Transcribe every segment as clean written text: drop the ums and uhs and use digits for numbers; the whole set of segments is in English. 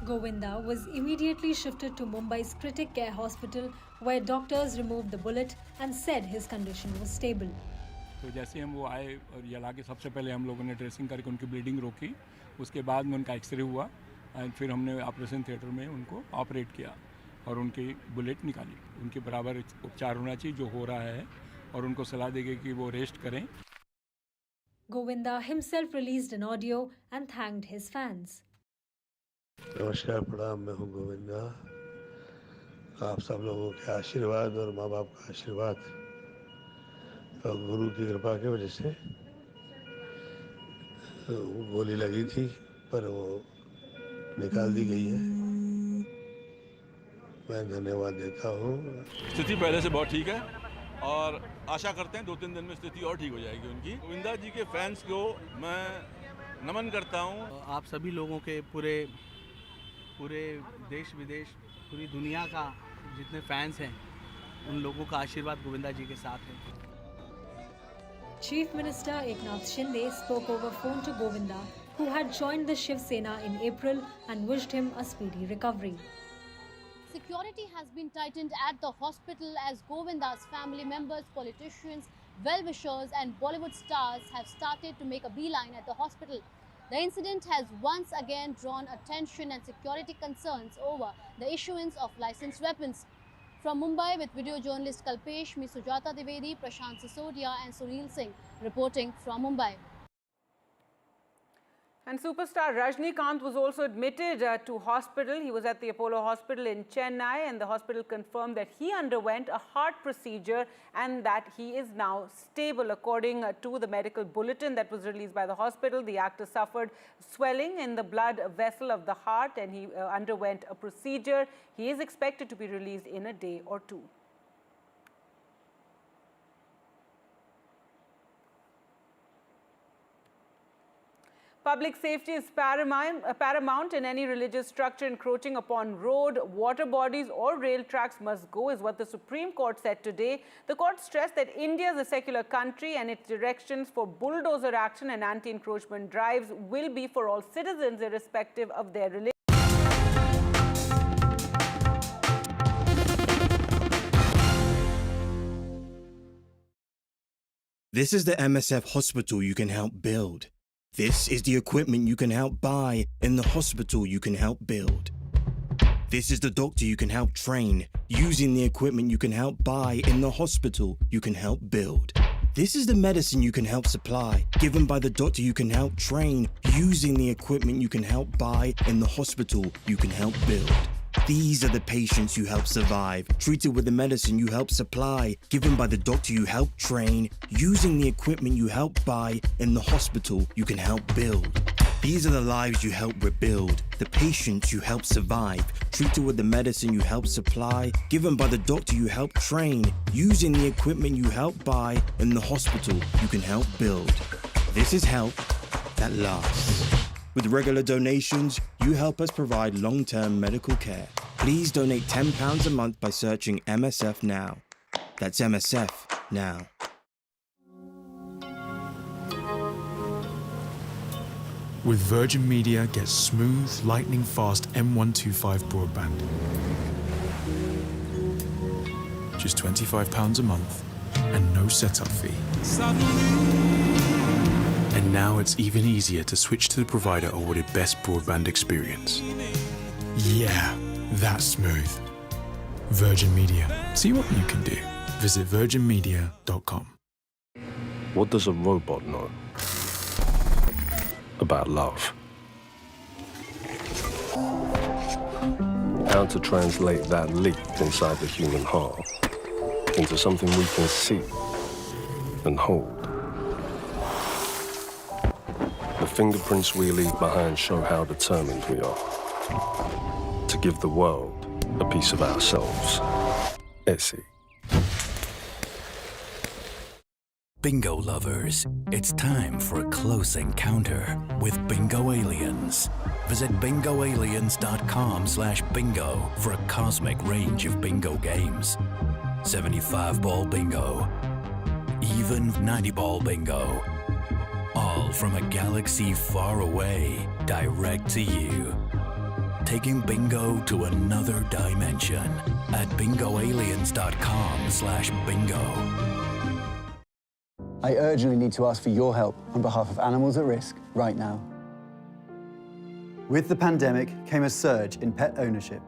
Govinda was immediately shifted to Mumbai's Critic Care Hospital, where doctors removed the bullet and said his condition was stable. तो जैसे हम वो आए और ये लाके सबसे पहले हम लोगों ने ड्रेसिंग करके उनकी ब्लीडिंग रोकी, उसके बाद में उनका एक्सरे हुआ और फिर हमने ऑपरेशन थिएटर में उनको ऑपरेट किया और उनकी बुलेट निकाली। उनके बराबर उपचार होना चाहिए जो हो रहा है और उनको सलाह दी गई कि वो रेस्ट करें। Govinda himself released an audio and thanked his fans. नमस्कार, प्रणाम। मैं हूँ गोविंदा। आप सब लोगों के आशीर्वाद और माँ बाप का आशीर्वाद और गुरु की कृपा की वजह से गोली लगी थी पर वो निकाल दी गई है। मैं धन्यवाद देता हूँ। स्थिति पहले से बहुत ठीक है और आशा करते हैं 2-3 दिन में स्थिति और ठीक हो जाएगी उनकी। गोविंदा जी के फैंस को मैं नमन करता हूँ। आप सभी लोगों के पूरे देश विदेश पूरी दुनिया का जितने फैंस हैं उन लोगों का आशीर्वाद गोविंदा जी के साथ है। Chief Minister Eknath Shinde spoke over phone to Govinda, who had joined the Shiv Sena in April, and wished him a speedy recovery. Security has been tightened at the hospital as Govinda's family members, politicians, well-wishers and Bollywood stars have started to make a beeline at the hospital. The incident has once again drawn attention and security concerns over the issuance of licensed weapons. From Mumbai with video journalist Kalpesh, me Sujata Dwivedi, Prashant Sisodia and Sunil Singh reporting from Mumbai. And superstar Rajnikant was also admitted to hospital. He was at the Apollo Hospital in Chennai, and the hospital confirmed that he underwent a heart procedure and that he is now stable. According to the medical bulletin that was released by the hospital, the actor suffered swelling in the blood vessel of the heart and he underwent a procedure. He is expected to be released in a day or two. Public safety is paramount in any religious structure. Encroaching upon road, water bodies or rail tracks must go, is what the Supreme Court said today. The court stressed that India is a secular country and its directions for bulldozer action and anti-encroachment drives will be for all citizens irrespective of their religion. This is the MSF hospital you can help build. This is the equipment you can help buy in the hospital you can help build. This is the doctor you can help train using the equipment you can help buy in the hospital you can help build. This is the medicine you can help supply, given by the doctor you can help train using the equipment you can help buy in the hospital you can help build. These are the patients you help survive, treated with the medicine you help supply, given by the doctor you help train, using the equipment you help buy in the hospital you can help build. These are the lives you help rebuild, the patients you help survive, treated with the medicine you help supply, given by the doctor you help train, using the equipment you help buy in the hospital you can help build. This is help that lasts. With regular donations, you help us provide long-term medical care. Please donate £10 a month by searching MSF Now. That's MSF Now. With Virgin Media, get smooth, lightning-fast M125 broadband. Just £25 a month and no setup fee. And now it's even easier to switch to the provider awarded best broadband experience. Yeah, that's smooth. Virgin Media. See what you can do. Visit virginmedia.com. What does a robot know about love? How to translate that leap inside the human heart into something we can see and hold. The fingerprints we leave behind show how determined we are to give the world a piece of ourselves. Essie. Bingo lovers, it's time for a close encounter with Bingo Aliens. Visit bingoaliens.com/bingo for a cosmic range of bingo games. 75-ball bingo, even 90-ball bingo. All from a galaxy far away, direct to you. taking bingo to another dimension at bingoaliens.com/bingo. I urgently need to ask for your help on behalf of animals at risk right now. With the pandemic came a surge in pet ownership.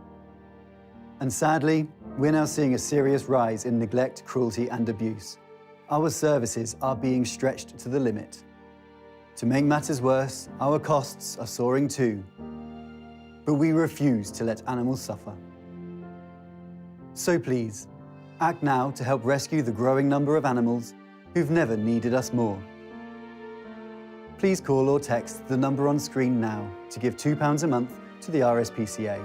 And sadly, we're now seeing a serious rise in neglect, cruelty, and abuse. Our services are being stretched to the limit. To make matters worse, our costs are soaring too. But we refuse to let animals suffer. So please, act now to help rescue the growing number of animals who've never needed us more. Please call or text the number on screen now to give £2 a month to the RSPCA.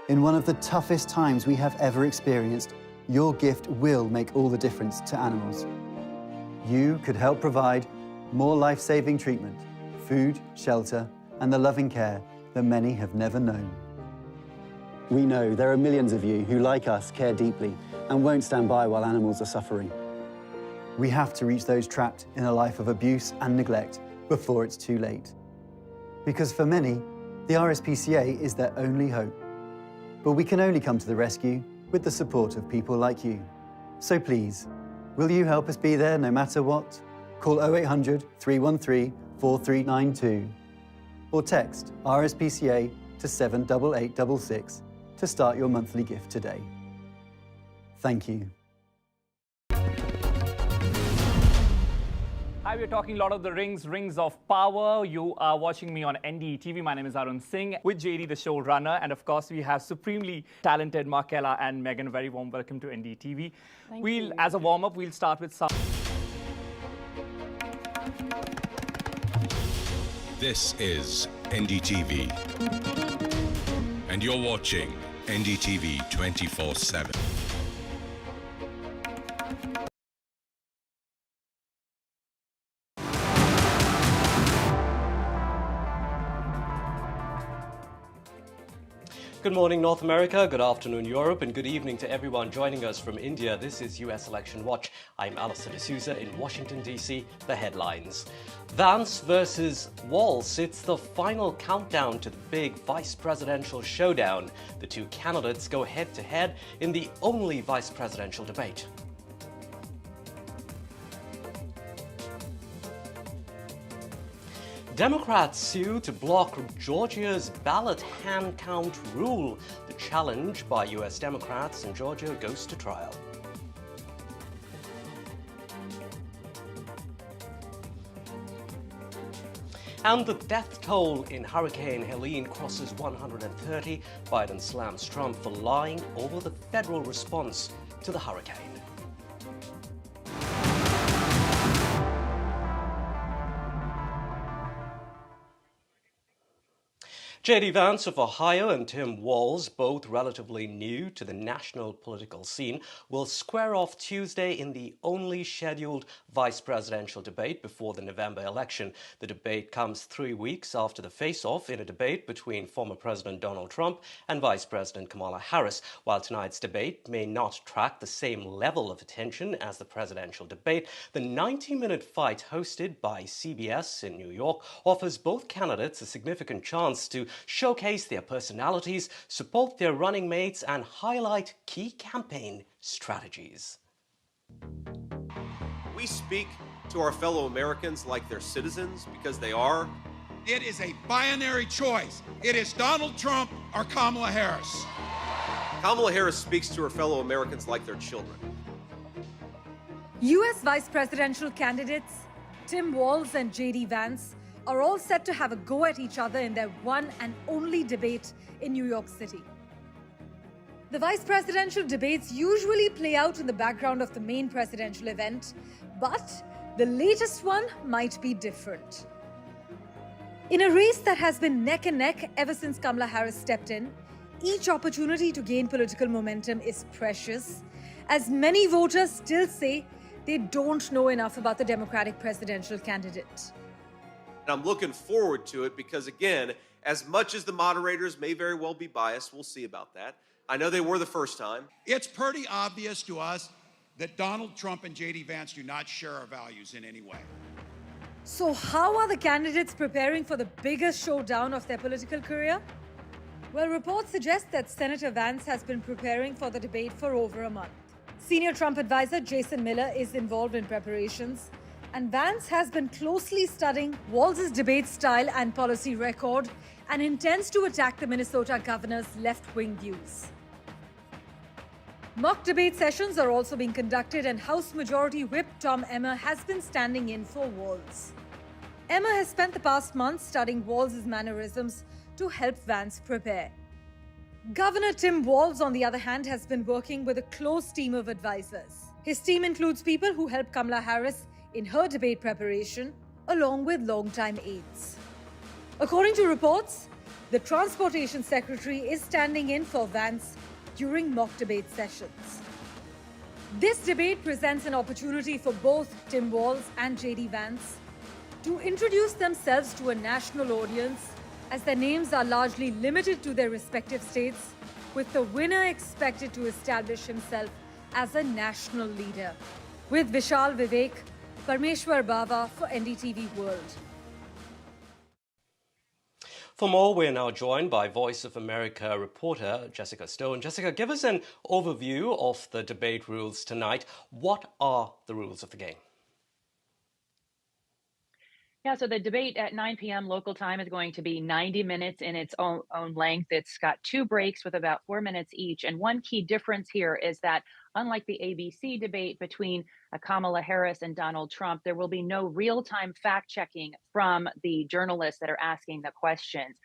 In one of the toughest times we have ever experienced, your gift will make all the difference to animals. You could help provide more life-saving treatment, food, shelter, and the loving care that many have never known. We know there are millions of you who, like us, care deeply and won't stand by while animals are suffering. We have to reach those trapped in a life of abuse and neglect before it's too late. Because for many, the RSPCA is their only hope. But we can only come to the rescue with the support of people like you. So please, will you help us be there no matter what? Call 0800 313 4392 or text RSPCA to 78866 to start your monthly gift today. Thank you. Hi, we're talking a lot of the rings of power. You are watching me on NDTV. My name is Arun Singh with JD, the showrunner. And of course, we have supremely talented Markella and Megan. Very warm welcome to NDTV. Thank you. As a warm-up, we'll start with some. This is NDTV. And you're watching NDTV 24/7. Good morning, North America. Good afternoon, Europe. And good evening to everyone joining us from India. This is US Election Watch. I'm Allister in Washington, D.C. The headlines. Vance versus Walz. It's the final countdown to the big vice presidential showdown. The two candidates go head-to-head in the only vice presidential debate. Democrats sue to block Georgia's ballot hand count rule. The challenge by U.S. Democrats in Georgia goes to trial. And the death toll in Hurricane Helene crosses 130. Biden slams Trump for lying over the federal response to the hurricane. J.D. Vance of Ohio and Tim Walz, both relatively new to the national political scene, will square off Tuesday in the only scheduled vice presidential debate before the November election. The debate comes 3 weeks after the face-off in a debate between former President Donald Trump and Vice President Kamala Harris. While tonight's debate may not track the same level of attention as the presidential debate, the 90-minute fight hosted by CBS in New York offers both candidates a significant chance to showcase their personalities, support their running mates, and highlight key campaign strategies. We speak to our fellow Americans like they're citizens, because they are. It is a binary choice. It is Donald Trump or Kamala Harris. Kamala Harris speaks to her fellow Americans like they're children. U.S. vice presidential candidates Tim Walz and J.D. Vance are all set to have a go at each other in their one and only debate in New York City. The vice presidential debates usually play out in the background of the main presidential event, but the latest one might be different. In a race that has been neck and neck ever since Kamala Harris stepped in, each opportunity to gain political momentum is precious, as many voters still say they don't know enough about the Democratic presidential candidate. And I'm looking forward to it because, again, as much as the moderators may very well be biased, we'll see about that. I know they were the first time. It's pretty obvious to us that Donald Trump and J.D. Vance do not share our values in any way. So, how are the candidates preparing for the biggest showdown of their political career? Well, reports suggest that Senator Vance has been preparing for the debate for over a month. Senior Trump advisor Jason Miller is involved in preparations, and Vance has been closely studying Walz's debate style and policy record and intends to attack the Minnesota governor's left-wing views. Mock debate sessions are also being conducted, and House Majority Whip Tom Emmer has been standing in for Walz. Emmer has spent the past month studying Walz's mannerisms to help Vance prepare. Governor Tim Walz, on the other hand, has been working with a close team of advisors. His team includes people who helped Kamala Harris in her debate preparation, along with longtime aides. According to reports, the Transportation Secretary is standing in for Vance during mock debate sessions. This debate presents an opportunity for both Tim Walz and JD Vance to introduce themselves to a national audience, as their names are largely limited to their respective states, with the winner expected to establish himself as a national leader. With Vishal Vivek, Parmeshwar Bava for NDTV World. For more, we're now joined by Voice of America reporter Jessica Stone. Jessica, give us an overview of the debate rules tonight. What are the rules of the game? Yeah, so the debate at 9 p.m. local time is going to be 90 minutes in its own length. It's got 2 breaks with about 4 minutes each. And one key difference here is that unlike the ABC debate between Kamala Harris and Donald Trump, there will be no real-time fact-checking from the journalists that are asking the questions.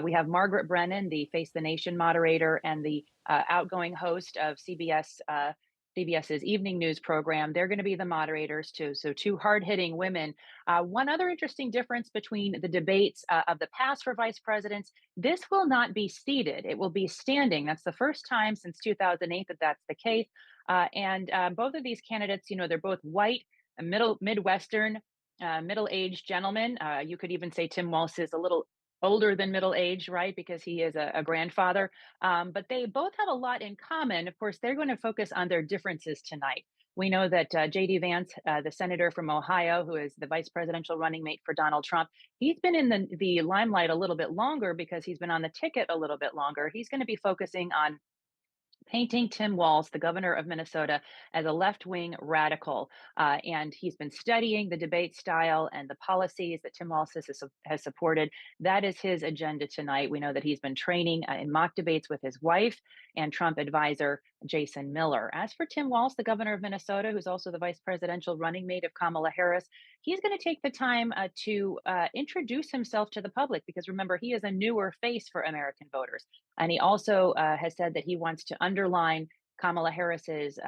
We have Margaret Brennan, the Face the Nation moderator and the outgoing host of CBS's evening news program. They're going to be the moderators too. So 2 hard-hitting women. One other interesting difference between the debates of the past for vice presidents, this will not be seated. It will be standing. That's the first time since 2008 that that's the case. And both of these candidates, they're both white, Midwestern, middle-aged gentlemen. You could even say Tim Walz is a little older than middle-aged, right? Because he is a grandfather. But they both have a lot in common. Of course, they're going to focus on their differences tonight. We know that J.D. Vance, the senator from Ohio, who is the vice presidential running mate for Donald Trump, he's been in the limelight a little bit longer because he's been on the ticket a little bit longer. He's going to be focusing on painting Tim Walz, the governor of Minnesota, as a left-wing radical. And he's been studying the debate style and the policies that Tim Walz has supported. That is his agenda tonight. We know that he's been training in mock debates with his wife and Trump advisor Jason Miller. As for Tim Walz, the governor of Minnesota, who's also the vice presidential running mate of Kamala Harris, he's going to take the time to introduce himself to the public, because remember, he is a newer face for American voters. And he also has said that he wants to underline Kamala Harris's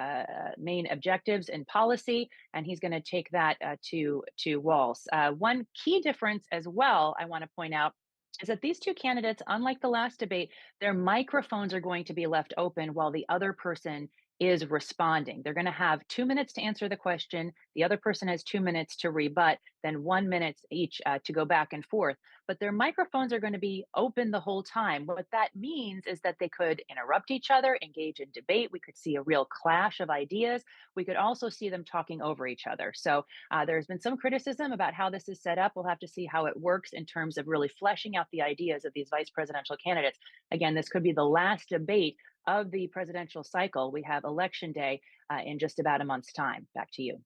main objectives and policy, and he's going to take that to Walz. One key difference as well, I want to point out, is that these 2 candidates, unlike the last debate, their microphones are going to be left open while the other person is responding. They're going to have 2 minutes to answer the question. The other person has 2 minutes to rebut, then 1 minute each to go back and forth. But their microphones are going to be open the whole time. What that means is that they could interrupt each other, engage in debate. We could see a real clash of ideas. We could also see them talking over each other. So there's been some criticism about how this is set up. We'll have to see how it works in terms of really fleshing out the ideas of these vice presidential candidates. Again, this could be the last debate of the presidential cycle. We have Election Day in just about a month's time. Back to you.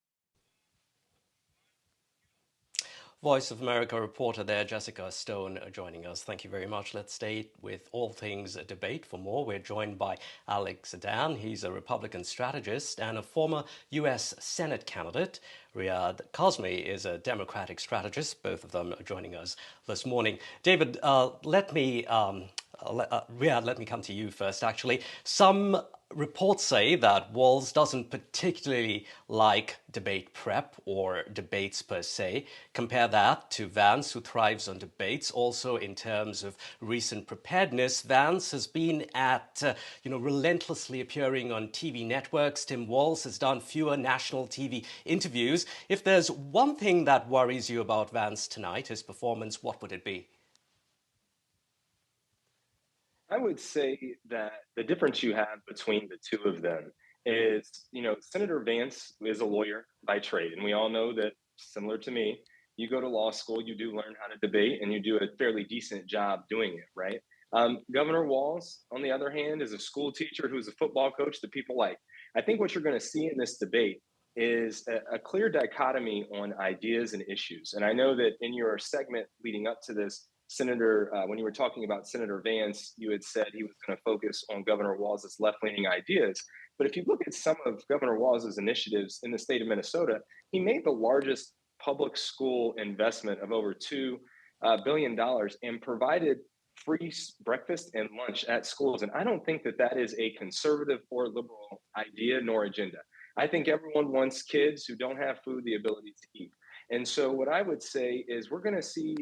Voice of America reporter there, Jessica Stone, joining us. Thank you very much. Let's stay with all things debate. For more, we're joined by Allister. He's a Republican strategist and a former U.S. Senate candidate. Riyadh Kazmi is a Democratic strategist. Both of them are joining us this morning. David, Riyadh, let me come to you first, actually. Some reports say that Walz doesn't particularly like debate prep or debates per se. Compare that to Vance, who thrives on debates. Also, in terms of recent preparedness, Vance has been at, relentlessly appearing on TV networks. Tim Walz has done fewer national TV interviews. If there's one thing that worries you about Vance tonight, his performance, what would it be? I would say that the difference you have between the 2 of them is, Senator Vance is a lawyer by trade. And we all know that, similar to me, you go to law school, you do learn how to debate, and you do a fairly decent job doing it, right? Governor Walz, on the other hand, is a school teacher who's a football coach that people like. I think what you're going to see in this debate is a clear dichotomy on ideas and issues. And I know that in your segment leading up to this, Senator, when you were talking about Senator Vance, you had said he was going to focus on Governor Walz's left-leaning ideas. But if you look at some of Governor Walz's initiatives in the state of Minnesota, he made the largest public school investment of over $2 billion and provided free breakfast and lunch at schools. And I don't think that that is a conservative or liberal idea nor agenda. I think everyone wants kids who don't have food the ability to eat. And so what I would say is we're going to see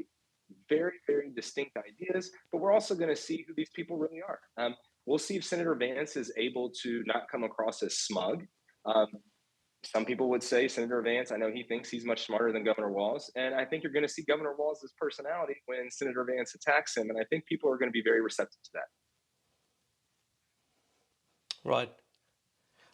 very, very distinct ideas, but we're also going to see who these people really are. We'll see if Senator Vance is able to not come across as smug. Some people would say Senator Vance, I know he thinks he's much smarter than Governor Walz. And I think you're going to see Governor Walz's personality when Senator Vance attacks him. And I think people are going to be very receptive to that. Right.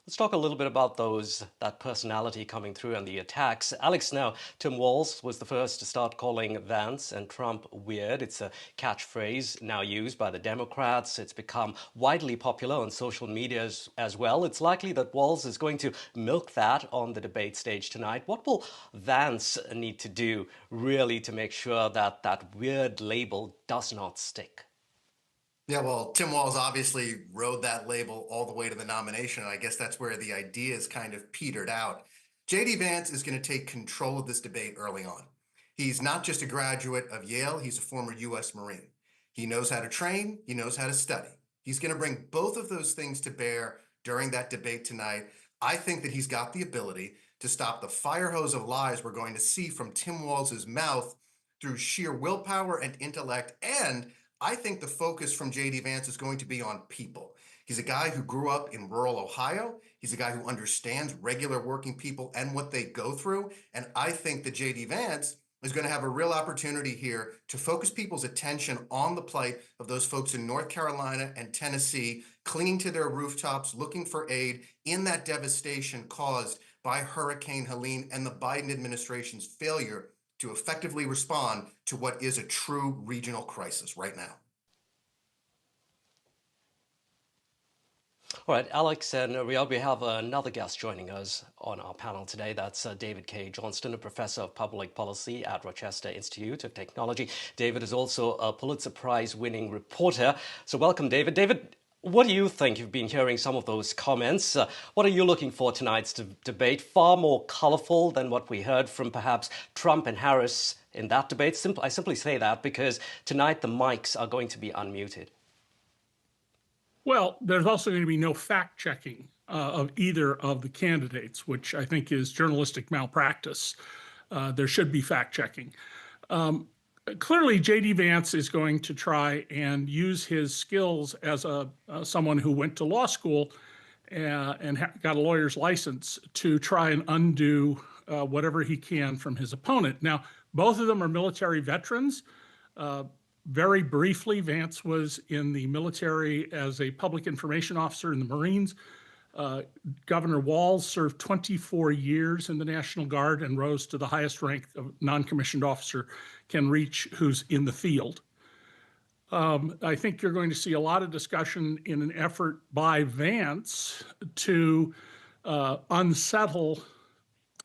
Let's talk a little bit about that personality coming through and the attacks. Alex, now, Tim Walz was the first to start calling Vance and Trump weird. It's a catchphrase now used by the Democrats. It's become widely popular on social media as well. It's likely that Walz is going to milk that on the debate stage tonight. What will Vance need to do really to make sure that that weird label does not stick? Yeah, well, Tim Walz obviously rode that label all the way to the nomination, and I guess that's where the ideas kind of petered out. J.D. Vance is going to take control of this debate early on. He's not just a graduate of Yale, he's a former U.S. Marine. He knows how to train, he knows how to study. He's going to bring both of those things to bear during that debate tonight. I think that he's got the ability to stop the fire hose of lies we're going to see from Tim Walz's mouth through sheer willpower and intellect, and I think the focus from J.D. Vance is going to be on people. He's a guy who grew up in rural Ohio. He's a guy who understands regular working people and what they go through. And I think that J.D. Vance is going to have a real opportunity here to focus people's attention on the plight of those folks in North Carolina and Tennessee, clinging to their rooftops, looking for aid in that devastation caused by Hurricane Helene and the Biden administration's failure to effectively respond to what is a true regional crisis right now. All right, Alex and Riyadh, we have another guest joining us on our panel today. That's David K. Johnston, a professor of public policy at Rochester Institute of Technology. David is also a Pulitzer Prize-winning reporter. So welcome, David. David, what do you think? You've been hearing some of those comments. What are you looking for tonight's debate? Far more colorful than what we heard from perhaps Trump and Harris in that debate. I simply say that because tonight the mics are going to be unmuted. Well, there's also going to be no fact-checking of either of the candidates, which I think is journalistic malpractice. There should be fact-checking. Clearly, J.D. Vance is going to try and use his skills as someone who went to law school and got a lawyer's license to try and undo whatever he can from his opponent. Now, both of them are military veterans. Very briefly, Vance was in the military as a public information officer in the Marines. Governor Walz served 24 years in the National Guard and rose to the highest rank a non-commissioned officer can reach who's in the field. I think you're going to see a lot of discussion in an effort by Vance to unsettle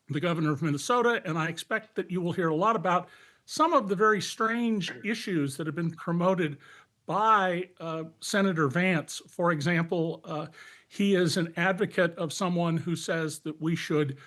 the governor of Minnesota, and I expect that you will hear a lot about some of the very strange issues that have been promoted by Senator Vance. For example, he is an advocate of someone who says that we should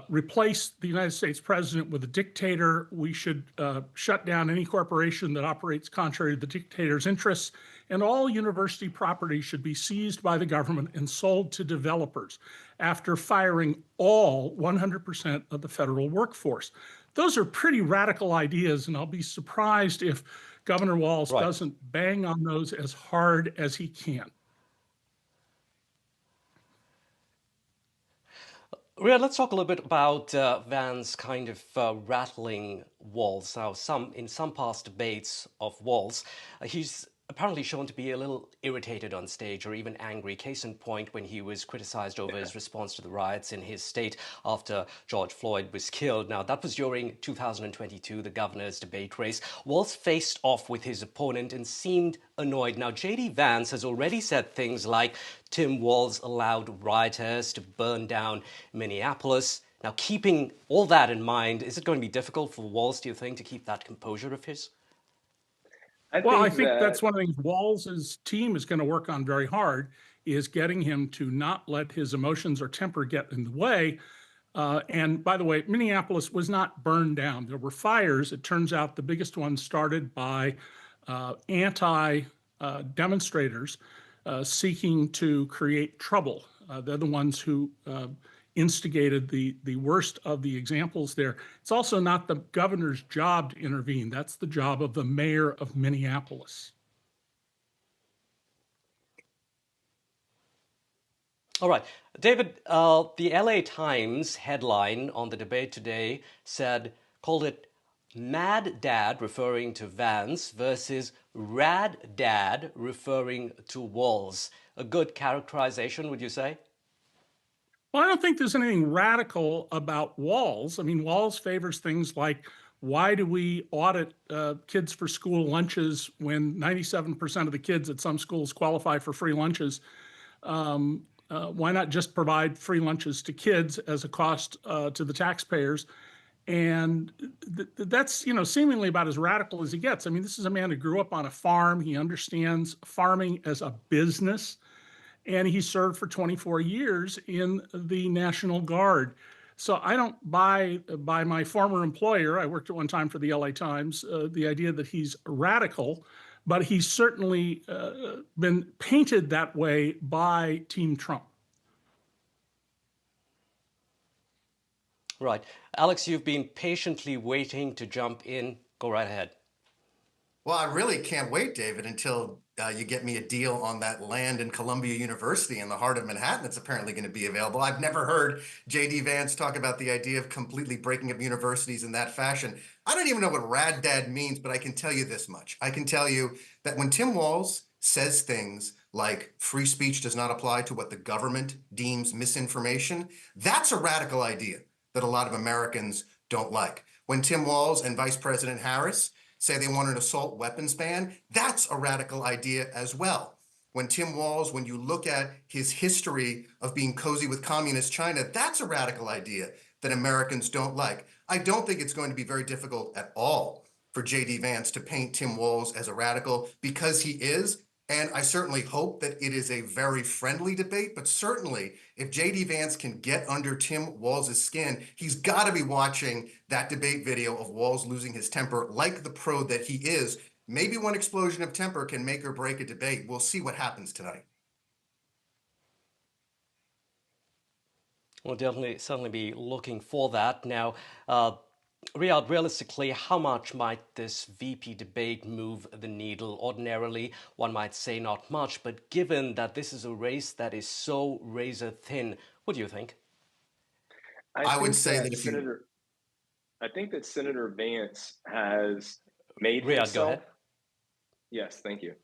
replace the United States president with a dictator. We should shut down any corporation that operates contrary to the dictator's interests, and all university property should be seized by the government and sold to developers after firing all 100% of the federal workforce. Those are pretty radical ideas, and I'll be surprised if Governor Walz doesn't bang on those as hard as he can. Rhea, let's talk a little bit about Vance kind of rattling Walz. Now, in some past debates of Walz, he's apparently shown to be a little irritated on stage or even angry. Case in point, when he was criticized over his response to the riots in his state after George Floyd was killed. Now, that was during 2022, the governor's debate race. Walz faced off with his opponent and seemed annoyed. Now, J.D. Vance has already said things like Tim Walz allowed rioters to burn down Minneapolis. Now, keeping all that in mind, is it going to be difficult for Walz, do you think, to keep that composure of his? I think that's one of the things Walz's team is going to work on very hard, is getting him to not let his emotions or temper get in the way. And by the way, Minneapolis was not burned down. There were fires. It turns out the biggest one started by anti-demonstrators seeking to create trouble. They're the ones who instigated the worst of the examples there. It's also not the governor's job to intervene. That's the job of the mayor of Minneapolis. All right. David, the LA Times headline on the debate today called it Mad Dad, referring to Vance, versus Rad Dad, referring to Walz. A good characterization, would you say? Well, I don't think there's anything radical about Walz. I mean, Walz favors things like, why do we audit kids for school lunches when 97% of the kids at some schools qualify for free lunches? Why not just provide free lunches to kids as a cost to the taxpayers? And that's, seemingly about as radical as he gets. I mean, this is a man who grew up on a farm. He understands farming as a business. And he served for 24 years in the National Guard. So I don't buy my former employer, I worked at one time for the LA Times, the idea that he's radical, but he's certainly been painted that way by Team Trump. Right. Alex, you've been patiently waiting to jump in. Go right ahead. Well, I really can't wait, David, until you get me a deal on that land in Columbia University in the heart of Manhattan that's apparently going to be available. I've never heard J.D. Vance talk about the idea of completely breaking up universities in that fashion. I don't even know what Rad Dad means, but I can tell you this much. I can tell you that when Tim Walz says things like free speech does not apply to what the government deems misinformation, that's a radical idea that a lot of Americans don't like. When Tim Walz and Vice President Harris say they want an assault weapons ban, that's a radical idea as well. When Tim Walz, when you look at his history of being cozy with communist China, that's a radical idea that Americans don't like. I don't think it's going to be very difficult at all for J.D. Vance to paint Tim Walz as a radical, because he is. And I certainly hope that it is a very friendly debate, but certainly if J.D. Vance can get under Tim Walz's skin, he's got to be watching that debate video of Walz losing his temper like the pro that he is. Maybe one explosion of temper can make or break a debate. We'll see what happens tonight. We'll certainly be looking for that. Now, Riyadh, realistically, how much might this VP debate move the needle? Ordinarily, one might say not much, but given that this is a race that is so razor thin, what do you think? I would say that if I think that Senator Vance has made Riyadh, himself. go ahead. Yes, thank you.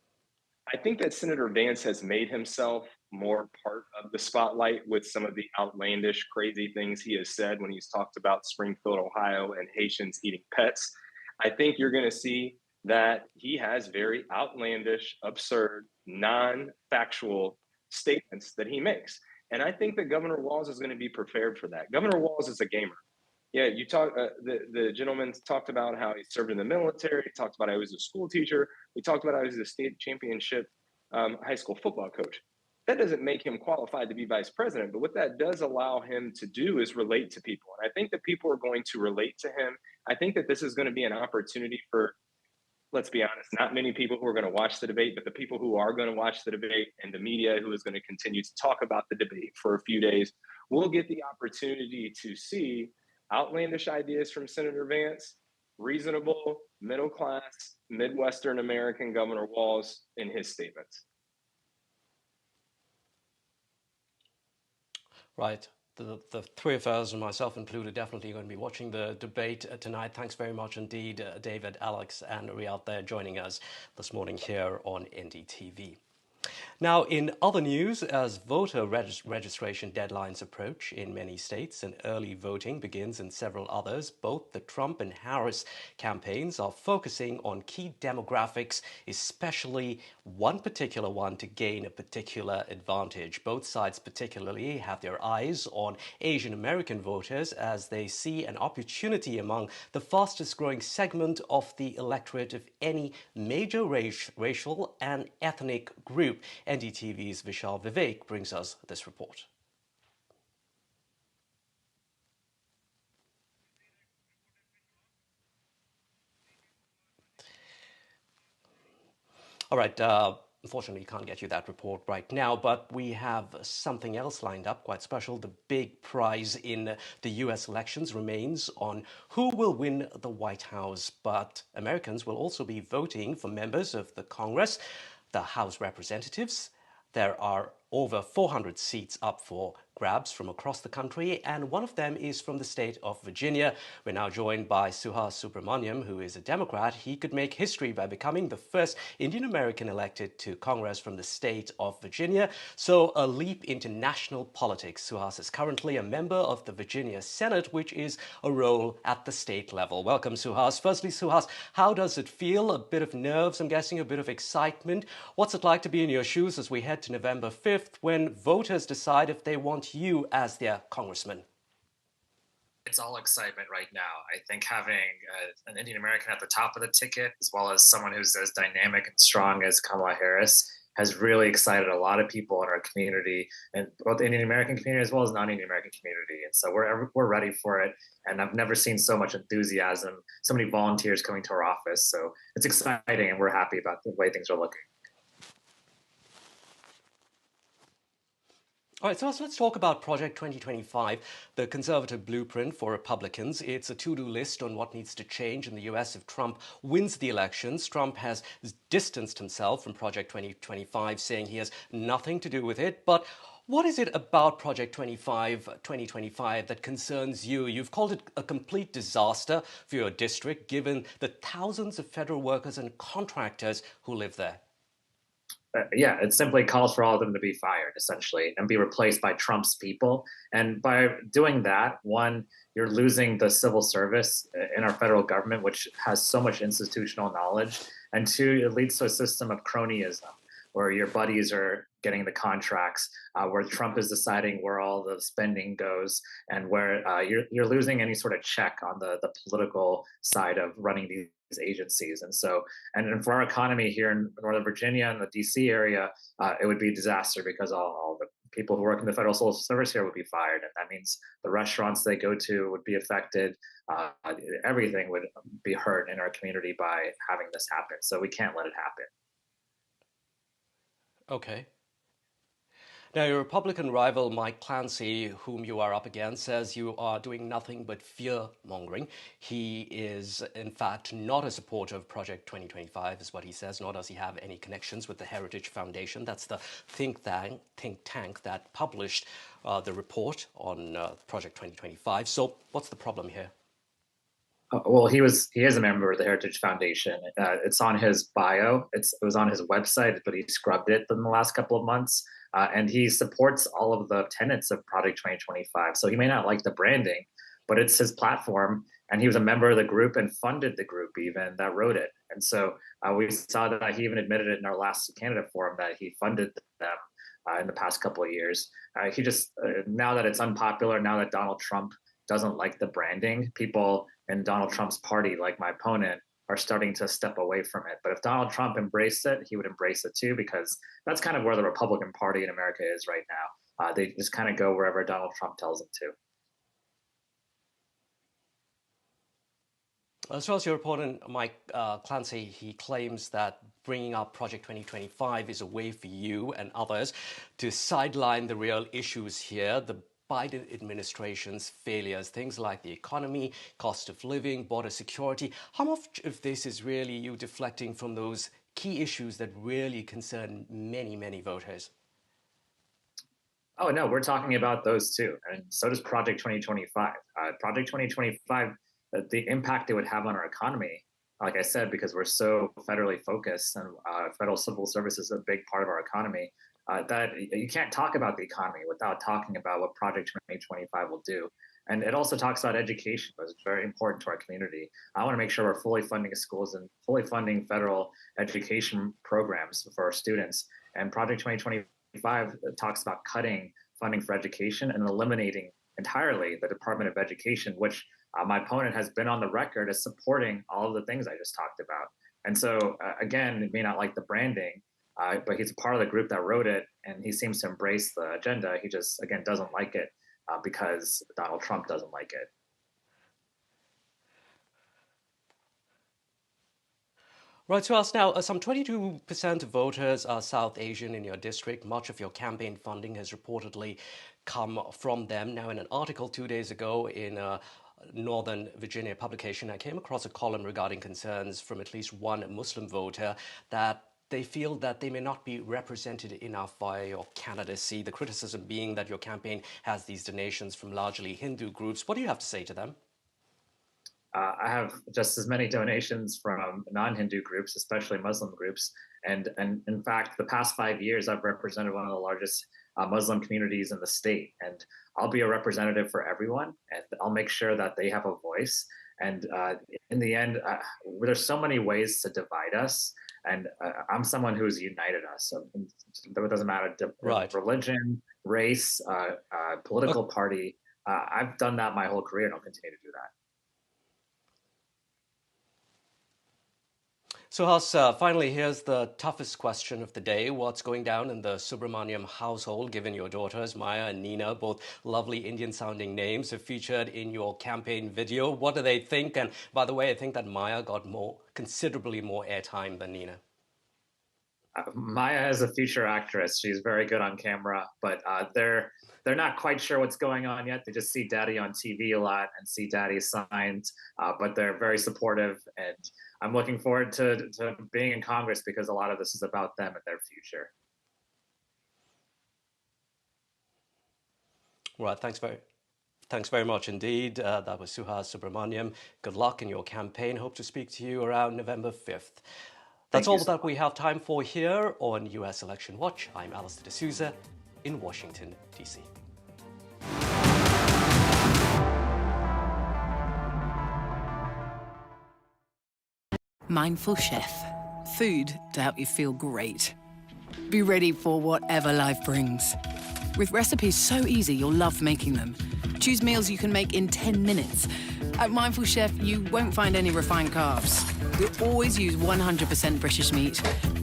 I think that Senator Vance has made himself more part of the spotlight with some of the outlandish, crazy things he has said when he's talked about Springfield, Ohio, and Haitians eating pets. I think you're going to see that he has very outlandish, absurd, non-factual statements that he makes. And I think that Governor Walz is going to be prepared for that. Governor Walz is a gamer. Yeah, you talk. The gentleman talked about how he served in the military. He talked about how he was a school teacher. He talked about how he was a state championship high school football coach. That doesn't make him qualified to be vice president, but what that does allow him to do is relate to people. And I think that people are going to relate to him. I think that this is going to be an opportunity for, let's be honest, not many people who are going to watch the debate, but the people who are going to watch the debate and the media who is going to continue to talk about the debate for a few days will get the opportunity to see outlandish ideas from Senator Vance, reasonable, middle-class, Midwestern American Governor Walz in his statements. Right. the three of us, and myself included, definitely going to be watching the debate tonight. Thanks very much indeed, David, Alex, and Riyadh there joining us this morning here on NDTV. Now, in other news, as voter registration deadlines approach in many states and early voting begins in several others, both the Trump and Harris campaigns are focusing on key demographics, especially one particular one to gain a particular advantage. Both sides particularly have their eyes on Asian American voters as they see an opportunity among the fastest growing segment of the electorate of any major racial and ethnic group. NDTV's Vishal Vivek brings us this report. All right, unfortunately, can't get you that report right now, but we have something else lined up, quite special. The big prize in the US elections remains on who will win the White House, but Americans will also be voting for members of the Congress, the House Representatives. There are over 400 seats up for grabs from across the country, and one of them is from the state of Virginia. We're now joined by Suhas Subramaniam, who is a Democrat. He could make history by becoming the first Indian American elected to Congress from the state of Virginia. So a leap into national politics. Suhas is currently a member of the Virginia Senate, which is a role at the state level. Welcome, Suhas. Firstly, Suhas, how does it feel? A bit of nerves, I'm guessing, a bit of excitement. What's it like to be in your shoes as we head to November 5th when voters decide if they want you as their congressman? It's all excitement right now. I think having an Indian American at the top of the ticket, as well as someone who's as dynamic and strong as Kamala Harris, has really excited a lot of people in our community, and both the Indian American community as well as non-Indian American community. And so we're ready for it. And I've never seen so much enthusiasm, so many volunteers coming to our office. So it's exciting, and we're happy about the way things are looking. All right, so let's talk about Project 2025, the conservative blueprint for Republicans. It's a to-do list on what needs to change in the US if Trump wins the elections. Trump has distanced himself from Project 2025, saying he has nothing to do with it. But what is it about Project 2025 that concerns you? You've called it a complete disaster for your district, given the thousands of federal workers and contractors who live there. Yeah, it simply calls for all of them to be fired, essentially, and be replaced by Trump's people. And by doing that, one, you're losing the civil service in our federal government, which has so much institutional knowledge. And two, it leads to a system of cronyism, where your buddies are getting the contracts, where Trump is deciding where all the spending goes, and where you're losing any sort of check on the political side of running these agencies. And so, and for our economy here in Northern Virginia and the DC area, it would be a disaster because all the people who work in the federal civil service here would be fired. And that means the restaurants they go to would be affected. Everything would be hurt in our community by having this happen. So we can't let it happen. Okay. Now, your Republican rival, Mike Clancy, whom you are up against, says you are doing nothing but fear-mongering. He is, in fact, not a supporter of Project 2025, is what he says, nor does he have any connections with the Heritage Foundation. That's the think tank that published the report on Project 2025. So what's the problem here? Well, he is a member of the Heritage Foundation. It's on his bio. It was on his website, but he scrubbed it in the last couple of months. And he supports all of the tenets of Project 2025. So he may not like the branding, but it's his platform. And he was a member of the group and funded the group even that wrote it. And so we saw that he even admitted it in our last candidate forum that he funded them in the past couple of years. He just, now that it's unpopular, now that Donald Trump doesn't like the branding, people in Donald Trump's party, like my opponent, are starting to step away from it. But if Donald Trump embraced it, he would embrace it too, because that's kind of where the Republican Party in America is right now. They just kind of go wherever Donald Trump tells them to. As well as your opponent, Mike Clancy, he claims that bringing up Project 2025 is a way for you and others to sideline the real issues here, the Biden administration's failures, things like the economy, cost of living, border security. How much of this is really you deflecting from those key issues that really concern many, many voters? Oh, no, we're talking about those too. And so does Project 2025. Project 2025, the impact it would have on our economy, like I said, because we're so federally focused and federal civil service is a big part of our economy, that you can't talk about the economy without talking about what Project 2025 will do. And it also talks about education, which is very important to our community. I want to make sure we're fully funding schools and fully funding federal education programs for our students. And Project 2025 talks about cutting funding for education and eliminating entirely the Department of Education, which my opponent has been on the record as supporting all of the things I just talked about. And so, again, it may not like the branding, but he's a part of the group that wrote it, and he seems to embrace the agenda. He just, again, doesn't like it because Donald Trump doesn't like it. Right, to us now, some 22% of voters are South Asian in your district. Much of your campaign funding has reportedly come from them. Now, in an article 2 days ago in a Northern Virginia publication, I came across a column regarding concerns from at least one Muslim voter that they feel that they may not be represented enough via your candidacy, the criticism being that your campaign has these donations from largely Hindu groups. What do you have to say to them? I have just as many donations from non-Hindu groups, especially Muslim groups. And in fact, the past 5 years, I've represented one of the largest Muslim communities in the state. And I'll be a representative for everyone, and I'll make sure that they have a voice. And in the end, there's so many ways to divide us. And I'm someone who's united us. So it doesn't matter, religion, race, political party. I've done that my whole career, and I'll continue to do that. So, Has, finally, here's the toughest question of the day. What's going down in the Subramaniam household, given your daughters, Maya and Nina, both lovely Indian-sounding names, have featured in your campaign video? What do they think? And by the way, I think that Maya got considerably more airtime than Nina. Maya is a feature actress. She's very good on camera, but they're not quite sure what's going on yet. They just see Daddy on TV a lot and see Daddy's signs, but they're very supportive. And I'm looking forward to being in Congress because a lot of this is about them and their future. Right, thanks very much indeed. That was Suhas Subramaniam. Good luck in your campaign. Hope to speak to you around November 5th. That's all that we have time for here on US Election Watch. I'm Allister D'Souza in Washington, D.C. Mindful Chef. Food to help you feel great. Be ready for whatever life brings. With recipes so easy, you'll love making them. Choose meals you can make in 10 minutes. At Mindful Chef, you won't find any refined carbs. We'll always use 100% British meat.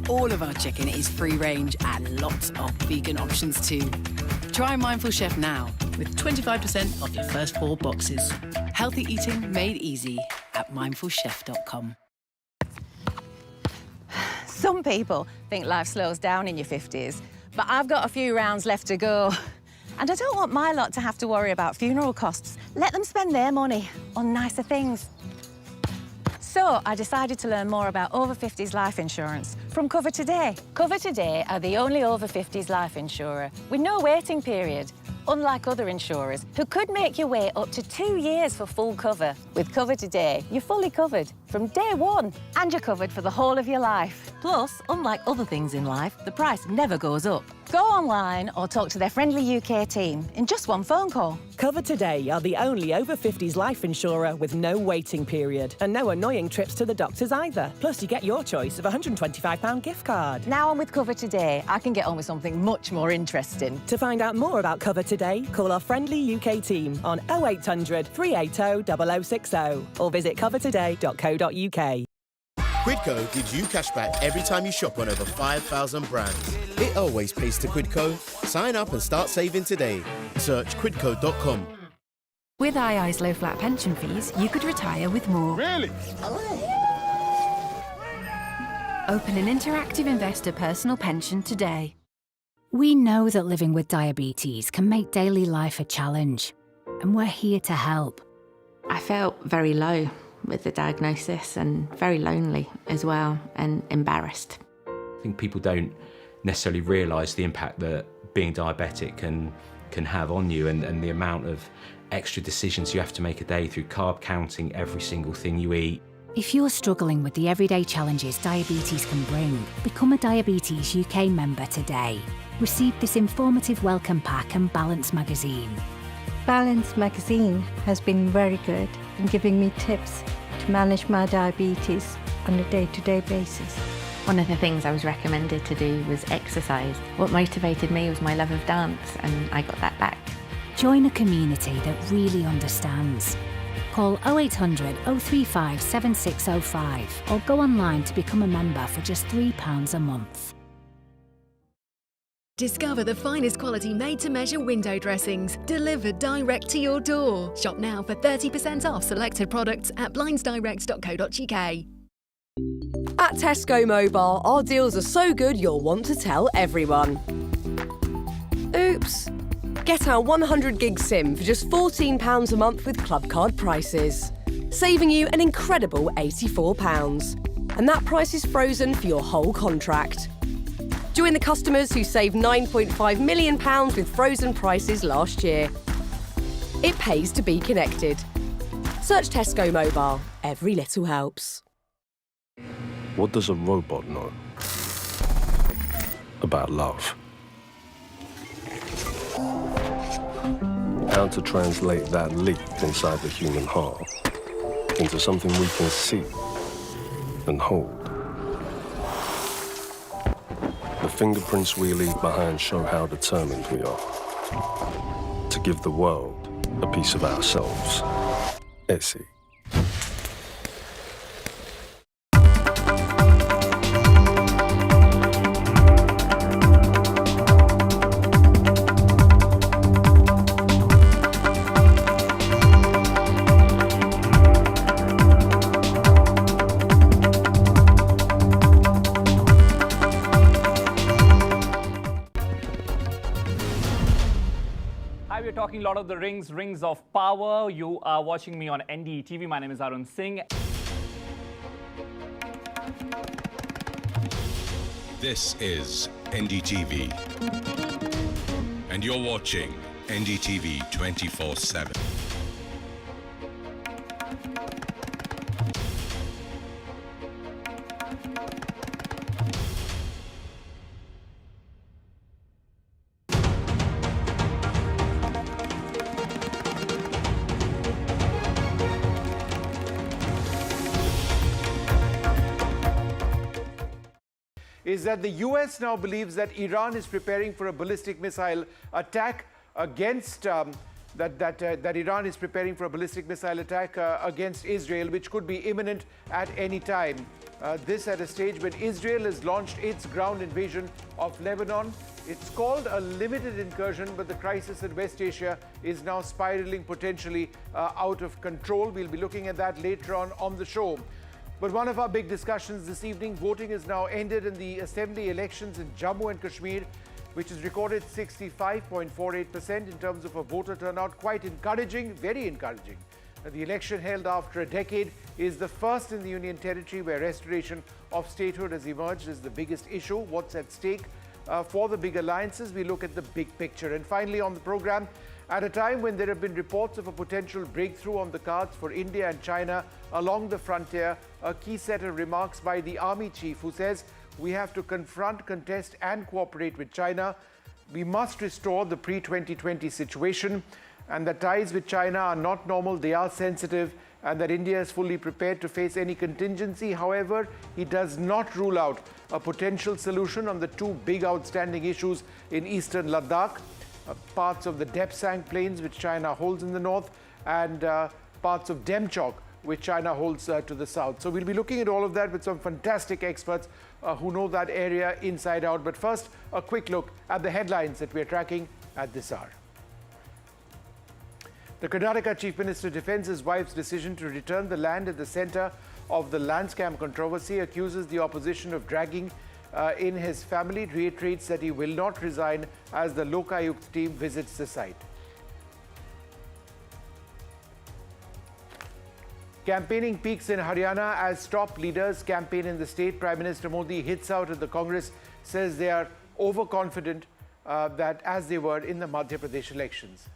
All of our chicken is free range and lots of vegan options too. Try Mindful Chef now with 25% off your first 4 boxes. Healthy eating made easy at mindfulchef.com. Some people think life slows down in your 50s, but I've got a few rounds left to go. And I don't want my lot to have to worry about funeral costs. Let them spend their money on nicer things. So I decided to learn more about over 50s life insurance from Cover Today. Cover Today are the only over 50s life insurer with no waiting period, unlike other insurers who could make you wait up to 2 years for full cover. With Cover Today, you're fully covered from day one, and you're covered for the whole of your life. Plus, unlike other things in life, the price never goes up. Go online or talk to their friendly UK team in just one phone call. Cover Today are the only over 50s life insurer with no waiting period and no annoying trips to the doctors either. Plus, you get your choice of a £125 gift card. Now I'm with Cover Today, I can get on with something much more interesting. To find out more about Cover Today, call our friendly UK team on 0800 380 0060 or visit covertoday.co.uk. Quidco gives you cash back every time you shop on over 5,000 brands. It always pays to Quidco. Sign up and start saving today. Search quidco.com. With II's low flat pension fees, you could retire with more. Really? Open an interactive investor personal pension today. We know that living with diabetes can make daily life a challenge, and we're here to help. I felt very low with the diagnosis and very lonely as well and embarrassed. I think people don't necessarily realise the impact that being diabetic can have on you, and the amount of extra decisions you have to make a day through carb counting every single thing you eat. If you're struggling with the everyday challenges diabetes can bring, become a Diabetes UK member today. Receive this informative welcome pack and Balance magazine. Balance magazine has been very good in giving me tips to manage my diabetes on a day-to-day basis. One of the things I was recommended to do was exercise. What motivated me was my love of dance, and I got that back. Join a community that really understands. Call 0800 035 7605 or go online to become a member for just £3 a month. Discover the finest quality made-to-measure window dressings delivered direct to your door. Shop now for 30% off selected products at blindsdirect.co.uk. At Tesco Mobile, our deals are so good you'll want to tell everyone. Oops. Get our 100 gig SIM for just £14 a month with club card prices, saving you an incredible £84. And that price is frozen for your whole contract. Join the customers who saved £9.5 million with frozen prices last year. It pays to be connected. Search Tesco Mobile. Every little helps. What does a robot know about love? How to translate that leap inside the human heart into something we can see and hold. The fingerprints we leave behind show how determined we are to give the world a piece of ourselves. Essie. We're talking Lord of the Rings, Rings of Power. You are watching me on NDTV. My name is Arun Singh. This is NDTV. And you're watching NDTV 24/7. Is that the US now believes that Iran is preparing for a ballistic missile attack against Iran is preparing for a ballistic missile attack against Israel, which could be imminent at any time. This at a stage when Israel has launched its ground invasion of Lebanon. It's called a limited incursion, but the crisis in West Asia is now spiraling potentially out of control. We'll be looking at that later on the show. But one of our big discussions this evening, voting is now ended in the assembly elections in Jammu and Kashmir, which has recorded 65.48% in terms of a voter turnout. Quite encouraging, very encouraging. The election held after a decade is the first in the Union Territory where restoration of statehood has emerged as the biggest issue. What's at stake for the big alliances? We look at the big picture. And finally on the program, at a time when there have been reports of a potential breakthrough on the cards for India and China along the frontier, a key set of remarks by the army chief who says we have to confront, contest and cooperate with China. We must restore the pre-2020 situation, and the ties with China are not normal, they are sensitive, and that India is fully prepared to face any contingency. However, he does not rule out a potential solution on the two big outstanding issues in eastern Ladakh, parts of the Depsang Plains, which China holds in the north, and parts of Demchok, which China holds to the south. So we'll be looking at all of that with some fantastic experts who know that area inside out. But first, a quick look at the headlines that we're tracking at this hour. The Karnataka Chief Minister defends his wife's decision to return the land at the center of the land scam controversy, accuses the opposition of dragging in his family, reiterates that he will not resign as the Lokayukt team visits the site. Campaigning peaks in Haryana as top leaders campaign in the state. Prime Minister Modi hits out at the Congress, says they are overconfident that as they were in the Madhya Pradesh elections.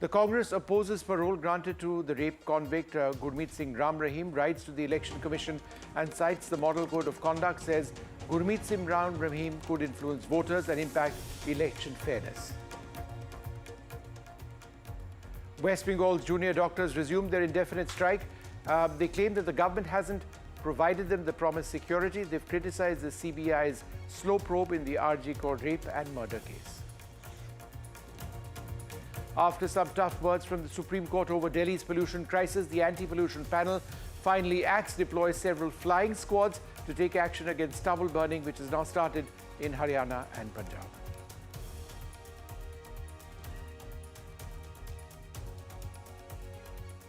The Congress opposes parole granted to the rape convict Gurmeet Singh Ram Rahim, writes to the Election Commission and cites the Model Code of Conduct, says Gurmeet Singh Ram Rahim could influence voters and impact election fairness. West Bengal's junior doctors resumed their indefinite strike. They claim that the government hasn't provided them the promised security. They've criticized the CBI's slow probe in the RG Court rape and murder case. After some tough words from the Supreme Court over Delhi's pollution crisis, the anti-pollution panel finally acts deploys several flying squads to take action against stubble burning, which has now started in Haryana and Punjab.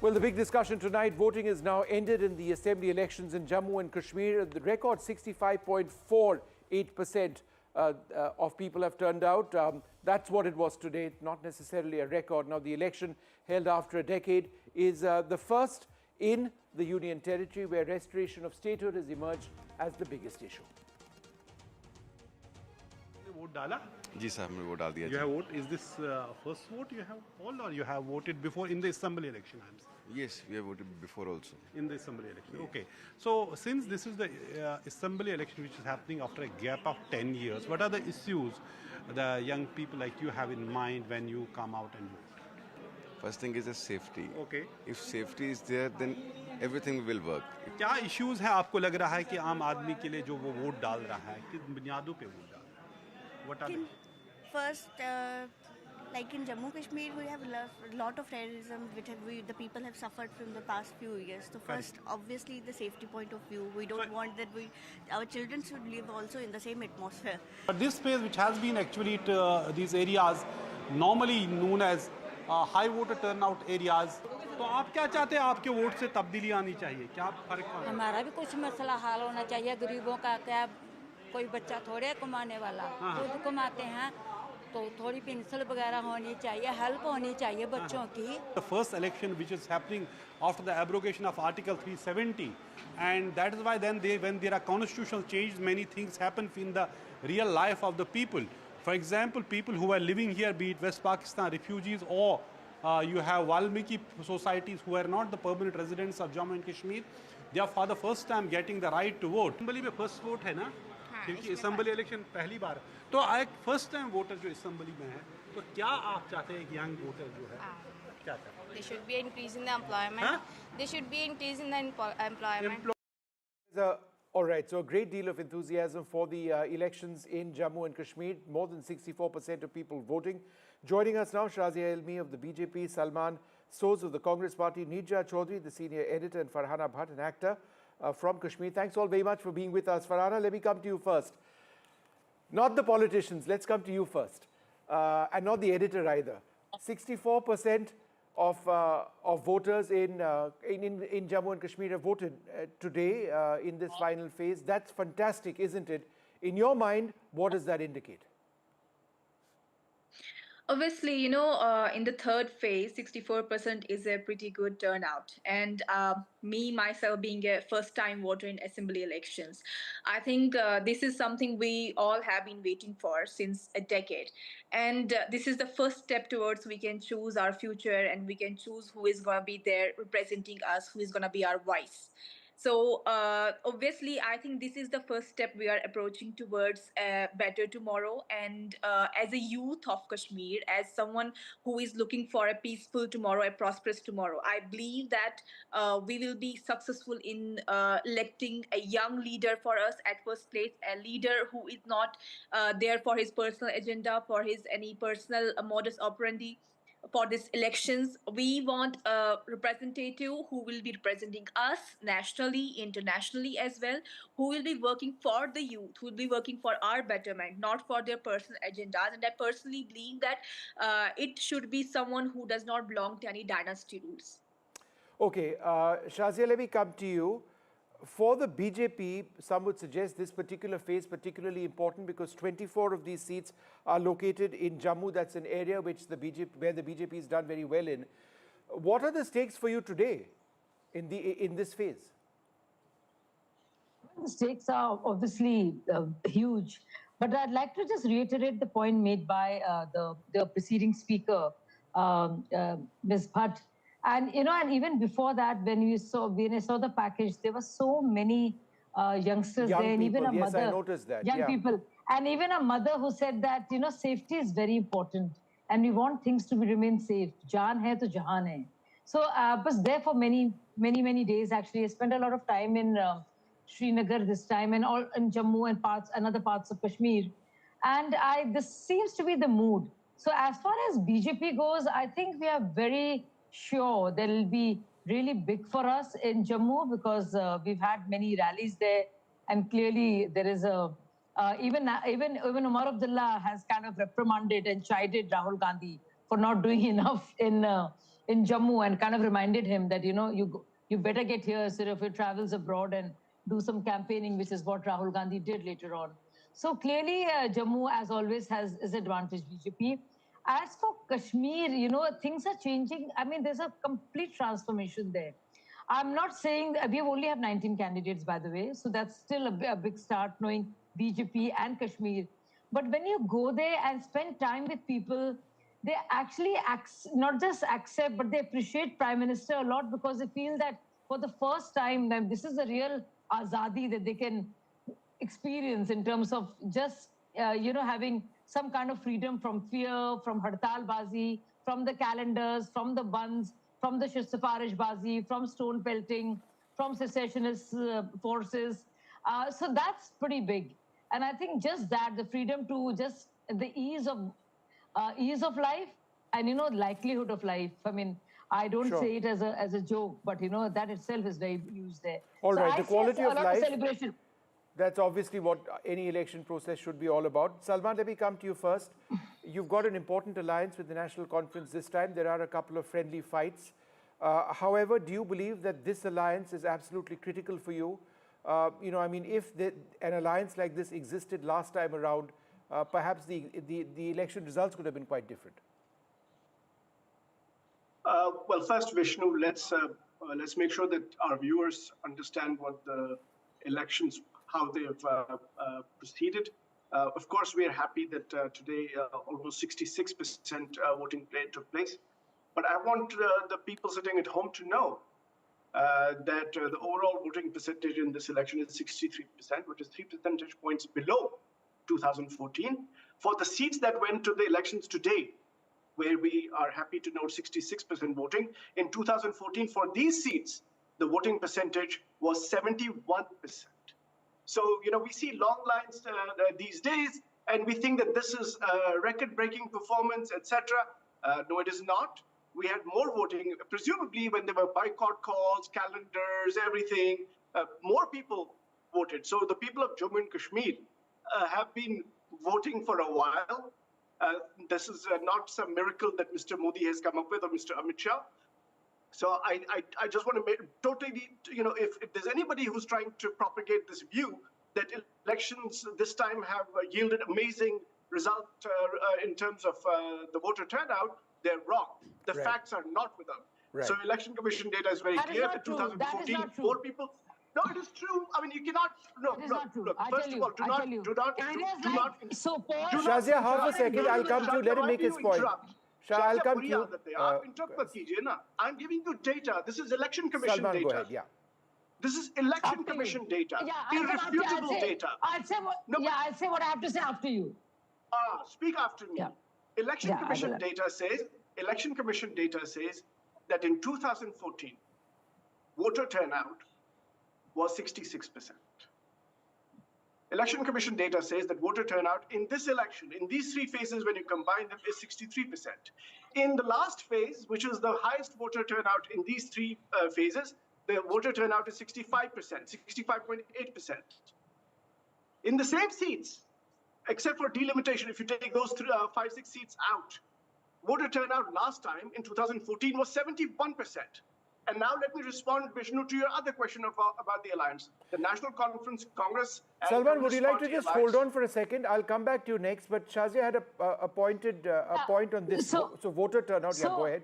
Well, the big discussion tonight, voting is now ended in the assembly elections in Jammu and Kashmir. The record 65.48% of people have turned out. That's what it was today, not necessarily a record. Now, the election held after a decade is the first in the Union Territory where restoration of statehood has emerged as the biggest issue. Vote डाला? जी sir, हमने vote डाल दिया। You have vote. Is this first vote you have all, or you have voted before in the assembly election? Yes, we have voted before also. In the assembly election. Okay. So since this is the assembly election which is happening after a gap of 10 years, what are the issues the young people like you have in mind when you come out and vote? First thing is the safety. Okay. If safety is there, then everything will work. क्या issues है आपको लग रहा है कि आम आदमी के लिए जो वो वोट डाल रहा है, किन बुनियादों पे वोट डाल रहा है? What are they? First, like in Jammu Kashmir, we have a lot of terrorism which the people have suffered from the past few years. So first, obviously, the safety point of view, we don't want that our children should live also in the same atmosphere. But this space which has been actually these areas normally known as high voter turnout areas. तो आप क्या चाहते हैं आपके vote से तब्दीली आनी चाहिए? क्या फर्क? हमारा भी कुछ मसला हल होना चाहिए। गरीबों का क्या, कोई बच्चा थोड़े कमाने वाला, खुद कमाते हैं, तो थोड़ी पेंशन वगैरह होनी चाहिए, हेल्प होनी चाहिए बच्चों की। The first election which is happening after the abrogation of Article 370, and that is why then when there are constitutional changes, many things happen in the real life of the people. For example, people who are living here, be it West Pakistan refugees, or you have Valmiki societies who are not the permanent residents of Jammu and Kashmir, they are for the first time getting the right to vote. Assembly में first vote है ना? क्योंकि assembly election पहली बार, तो एक first time voter जो assembly में है, तो क्या आप चाहते हैं कि young voter जो है, क्या चाहते हैं? There should be an increase in the employment. There should be an increase in the employment. All right, so a great deal of enthusiasm for the elections in Jammu and Kashmir. More than 64% of people voting. Joining us now, Shazia Ilmi of the BJP, Salman Soz of the Congress Party, Nija Chaudhary, the senior editor, and Farhana Bhatt, an actor from Kashmir. Thanks all very much for being with us. Farhana, let me come to you first. Not the politicians, let's come to you first. And not the editor either. 64% of voters in Jammu and Kashmir have voted today in this final phase. That's fantastic, isn't it? In your mind, what does that indicate? Obviously, you know, in the third phase, 64% is a pretty good turnout. And me, myself, being a first-time voter in assembly elections, I think this is something we all have been waiting for since a decade. And this is the first step towards we can choose our future and we can choose who is going to be there representing us, who is going to be our voice. So obviously, I think this is the first step we are approaching towards a better tomorrow. And as a youth of Kashmir, as someone who is looking for a peaceful tomorrow, a prosperous tomorrow, I believe that we will be successful in electing a young leader for us at first place, a leader who is not there for his personal agenda, for his any personal modus operandi. For these elections, we want a representative who will be representing us nationally, internationally as well, who will be working for the youth, who will be working for our betterment, not for their personal agendas. And I personally believe that it should be someone who does not belong to any dynasty roots. Okay, Shazia, let me come to you. For the BJP, some would suggest this particular phase particularly important because 24 of these seats are located in Jammu. That's an area where the BJP has done very well in. What are the stakes for you today in this phase? the stakes are obviously huge, but I'd like to just reiterate the point made by the preceding speaker, Ms. Bhatt. And and even before that, when I saw the package, there were so many youngsters there, and even a yes, mother, I noticed that. young people, and even a mother who said that safety is very important, and we want things to remain safe. Jaan hai to jahan hai. So I was there for many days. Actually, I spent a lot of time in Srinagar this time, and all in Jammu and other parts of Kashmir. And this seems to be the mood. So as far as BJP goes, I think we are very sure there will be really big for us in Jammu, because we've had many rallies there, and clearly there is a even Umar Abdullah has kind of reprimanded and chided Rahul Gandhi for not doing enough in Jammu, and kind of reminded him that you better get here sort of your travels abroad and do some campaigning, which is what Rahul Gandhi did later on. So clearly Jammu, as always, is advantage BJP. As for Kashmir, things are changing. I mean, there's a complete transformation there. I'm not saying that we only have 19 candidates, by the way, so that's still a big start, knowing BJP and Kashmir. But when you go there and spend time with people, they actually not just accept, but they appreciate Prime Minister a lot, because they feel that for the first time, this is a real azadi that they can experience in terms of just, having some kind of freedom from fear, from Hartal Bazi, from the calendars, from the buns, from the Sifarish Bazi, from stone pelting, from secessionist forces. So that's pretty big. And I think just that, the freedom to just the ease of life and, likelihood of life. I mean, I don't say it as a joke, but, that itself is very used there. All so right, the quality of life. Celebration. That's obviously what any election process should be all about. Salman, let me come to you first. You've got an important alliance with the National Conference this time. There are a couple of friendly fights. However, do you believe that this alliance is absolutely critical for you? If an alliance like this existed last time around, perhaps the election results could have been quite different. Well, first, Vishnu, let's make sure that our viewers understand what the elections, how they have proceeded. Of course, we are happy that today almost 66% voting took place. But I want the people sitting at home to know that the overall voting percentage in this election is 63%, which is 3 percentage points below 2014. For the seats that went to the elections today, where we are happy to note 66% voting, in 2014, for these seats, the voting percentage was 71%. So, we see long lines these days, and we think that this is a record-breaking performance, etc. No, it is not. We had more voting, presumably when there were boycott calls, calendars, everything, more people voted. So the people of Jammu and Kashmir have been voting for a while. This is not some miracle that Mr. Modi has come up with, or Mr. Amit Shah. So I just want to make totally, if there's anybody who's trying to propagate this view that elections this time have yielded amazing result in terms of the voter turnout, they're wrong. The facts are not with them. Right. So Election Commission data is very clear that 2014, more people. No, it is true. I mean, you cannot. No, look. First of all, do not. Shazia, half a second. I'll come to you. Let him make his point. Shah, I'll come to you. I'm giving you data. This is Election Commission Salman, data. go ahead, yeah. This is Election Commission data. Irrefutable data. I'll say what I have to say after you. Speak after me. Yeah. Election Commission data says that in 2014, voter turnout was 66%. Election Commission data says that voter turnout in this election, in these three phases, when you combine them, is 63%. In the last phase, which is the highest voter turnout in these three phases, the voter turnout is 65%, 65.8%. In the same seats, except for delimitation, if you take those 5-6 seats out, voter turnout last time in 2014 was 71%. And now let me respond, Vishnu, to your other question about the alliance. The National Conference, Congress... Salman, would you like to just hold on for a second? I'll come back to you next, but Shazia had a point on this. So voter turnout, go ahead.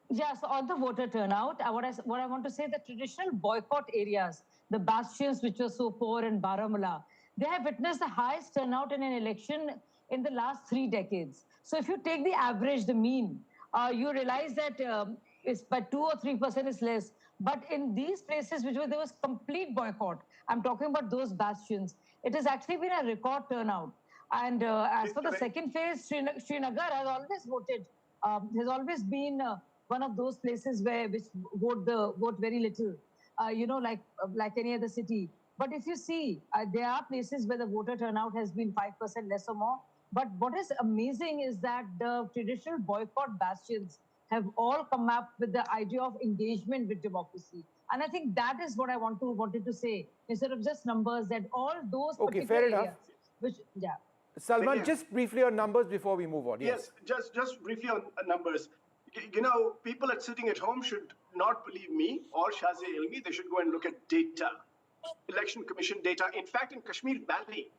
Yes, on the voter turnout, what I want to say, the traditional boycott areas, the bastions which were so poor in Baramulla, they have witnessed the highest turnout in an election in the last 3 decades. So if you take the average, the mean, you realize that it's by 2 or 3% is less. But in these places which were, there was complete boycott, I'm talking about those bastions, it has actually been a record turnout. And as for the second phase, Srinagar has always voted, has always been one of those places which vote very little, like any other city. But if you see, there are places where the voter turnout has been 5% less or more. But what is amazing is that the traditional boycott bastions have all come up with the idea of engagement with democracy. And I think that is what I wanted to say, instead of just numbers, that all those Okay, particular fair enough. areas, which, yeah. Salman, Yeah. just briefly on numbers before we move on. Yes, just briefly on numbers. You know, people sitting at home should not believe me or Shazia Ilmi. They should go and look at data, Election Commission data. In fact, in Kashmir Valley,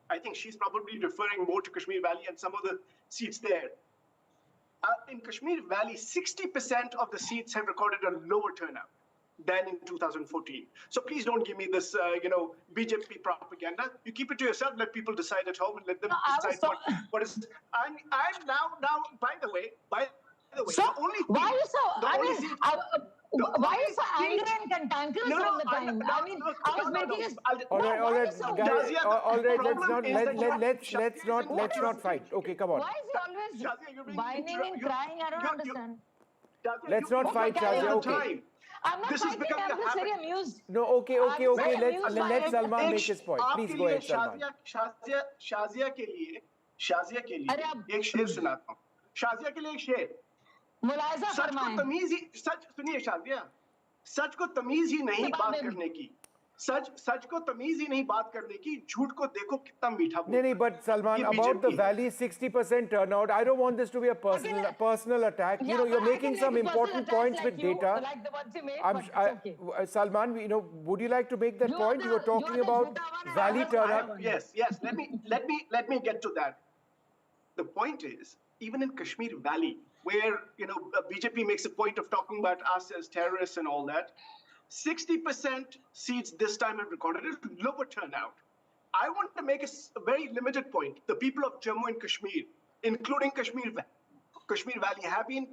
I think she's probably referring more to Kashmir Valley and some of the seats there. In Kashmir Valley, 60% of the seats have recorded a lower turnout than in 2014. So please don't give me this, BJP propaganda. You keep it to yourself. Let people decide at home and let them decide what is. I'm now. By the way, So, the only why are you so? the I only mean, seat- why are you so angry and cantankerous all the time? I mean, I was making this. All right, why are you so guys. All right, problem is that let's not fight. Okay, come on. Why is he always whining and crying? I don't understand. Let's not fight, Shazia. Okay. I'm not This is fighting. becoming I'm a just very habit. amused. No, okay. Let Salman make his point. Please go ahead, Salman. Shazia के लिए एक शेर सुनाता हूँ. शाजिया के लिए एक शेर. मुलायजा सच को फरमाएं. तमीज ही सुनिए शाजिया. सच को तमीज ही नहीं बात करने की. सच को तमीज ही नहीं बात करने की. झूठ को देखो कितना मीठा बोलता है. No, but Salman, about the valley, 60% turnout. I don't want this to be a personal attack. Yeah, you're but I making can some make important personal points attacks with like data. like the ones you made, but it's okay. Salman, would you like to make that point? You were talking about valley turnout. Yes. Let me get to that. The point is, even in Kashmir Valley, where BJP makes a point of talking about us as terrorists and all that, 60% seats this time have recorded a lower turnout. I want to make a very limited point. The people of Jammu and Kashmir, including Kashmir Valley, have been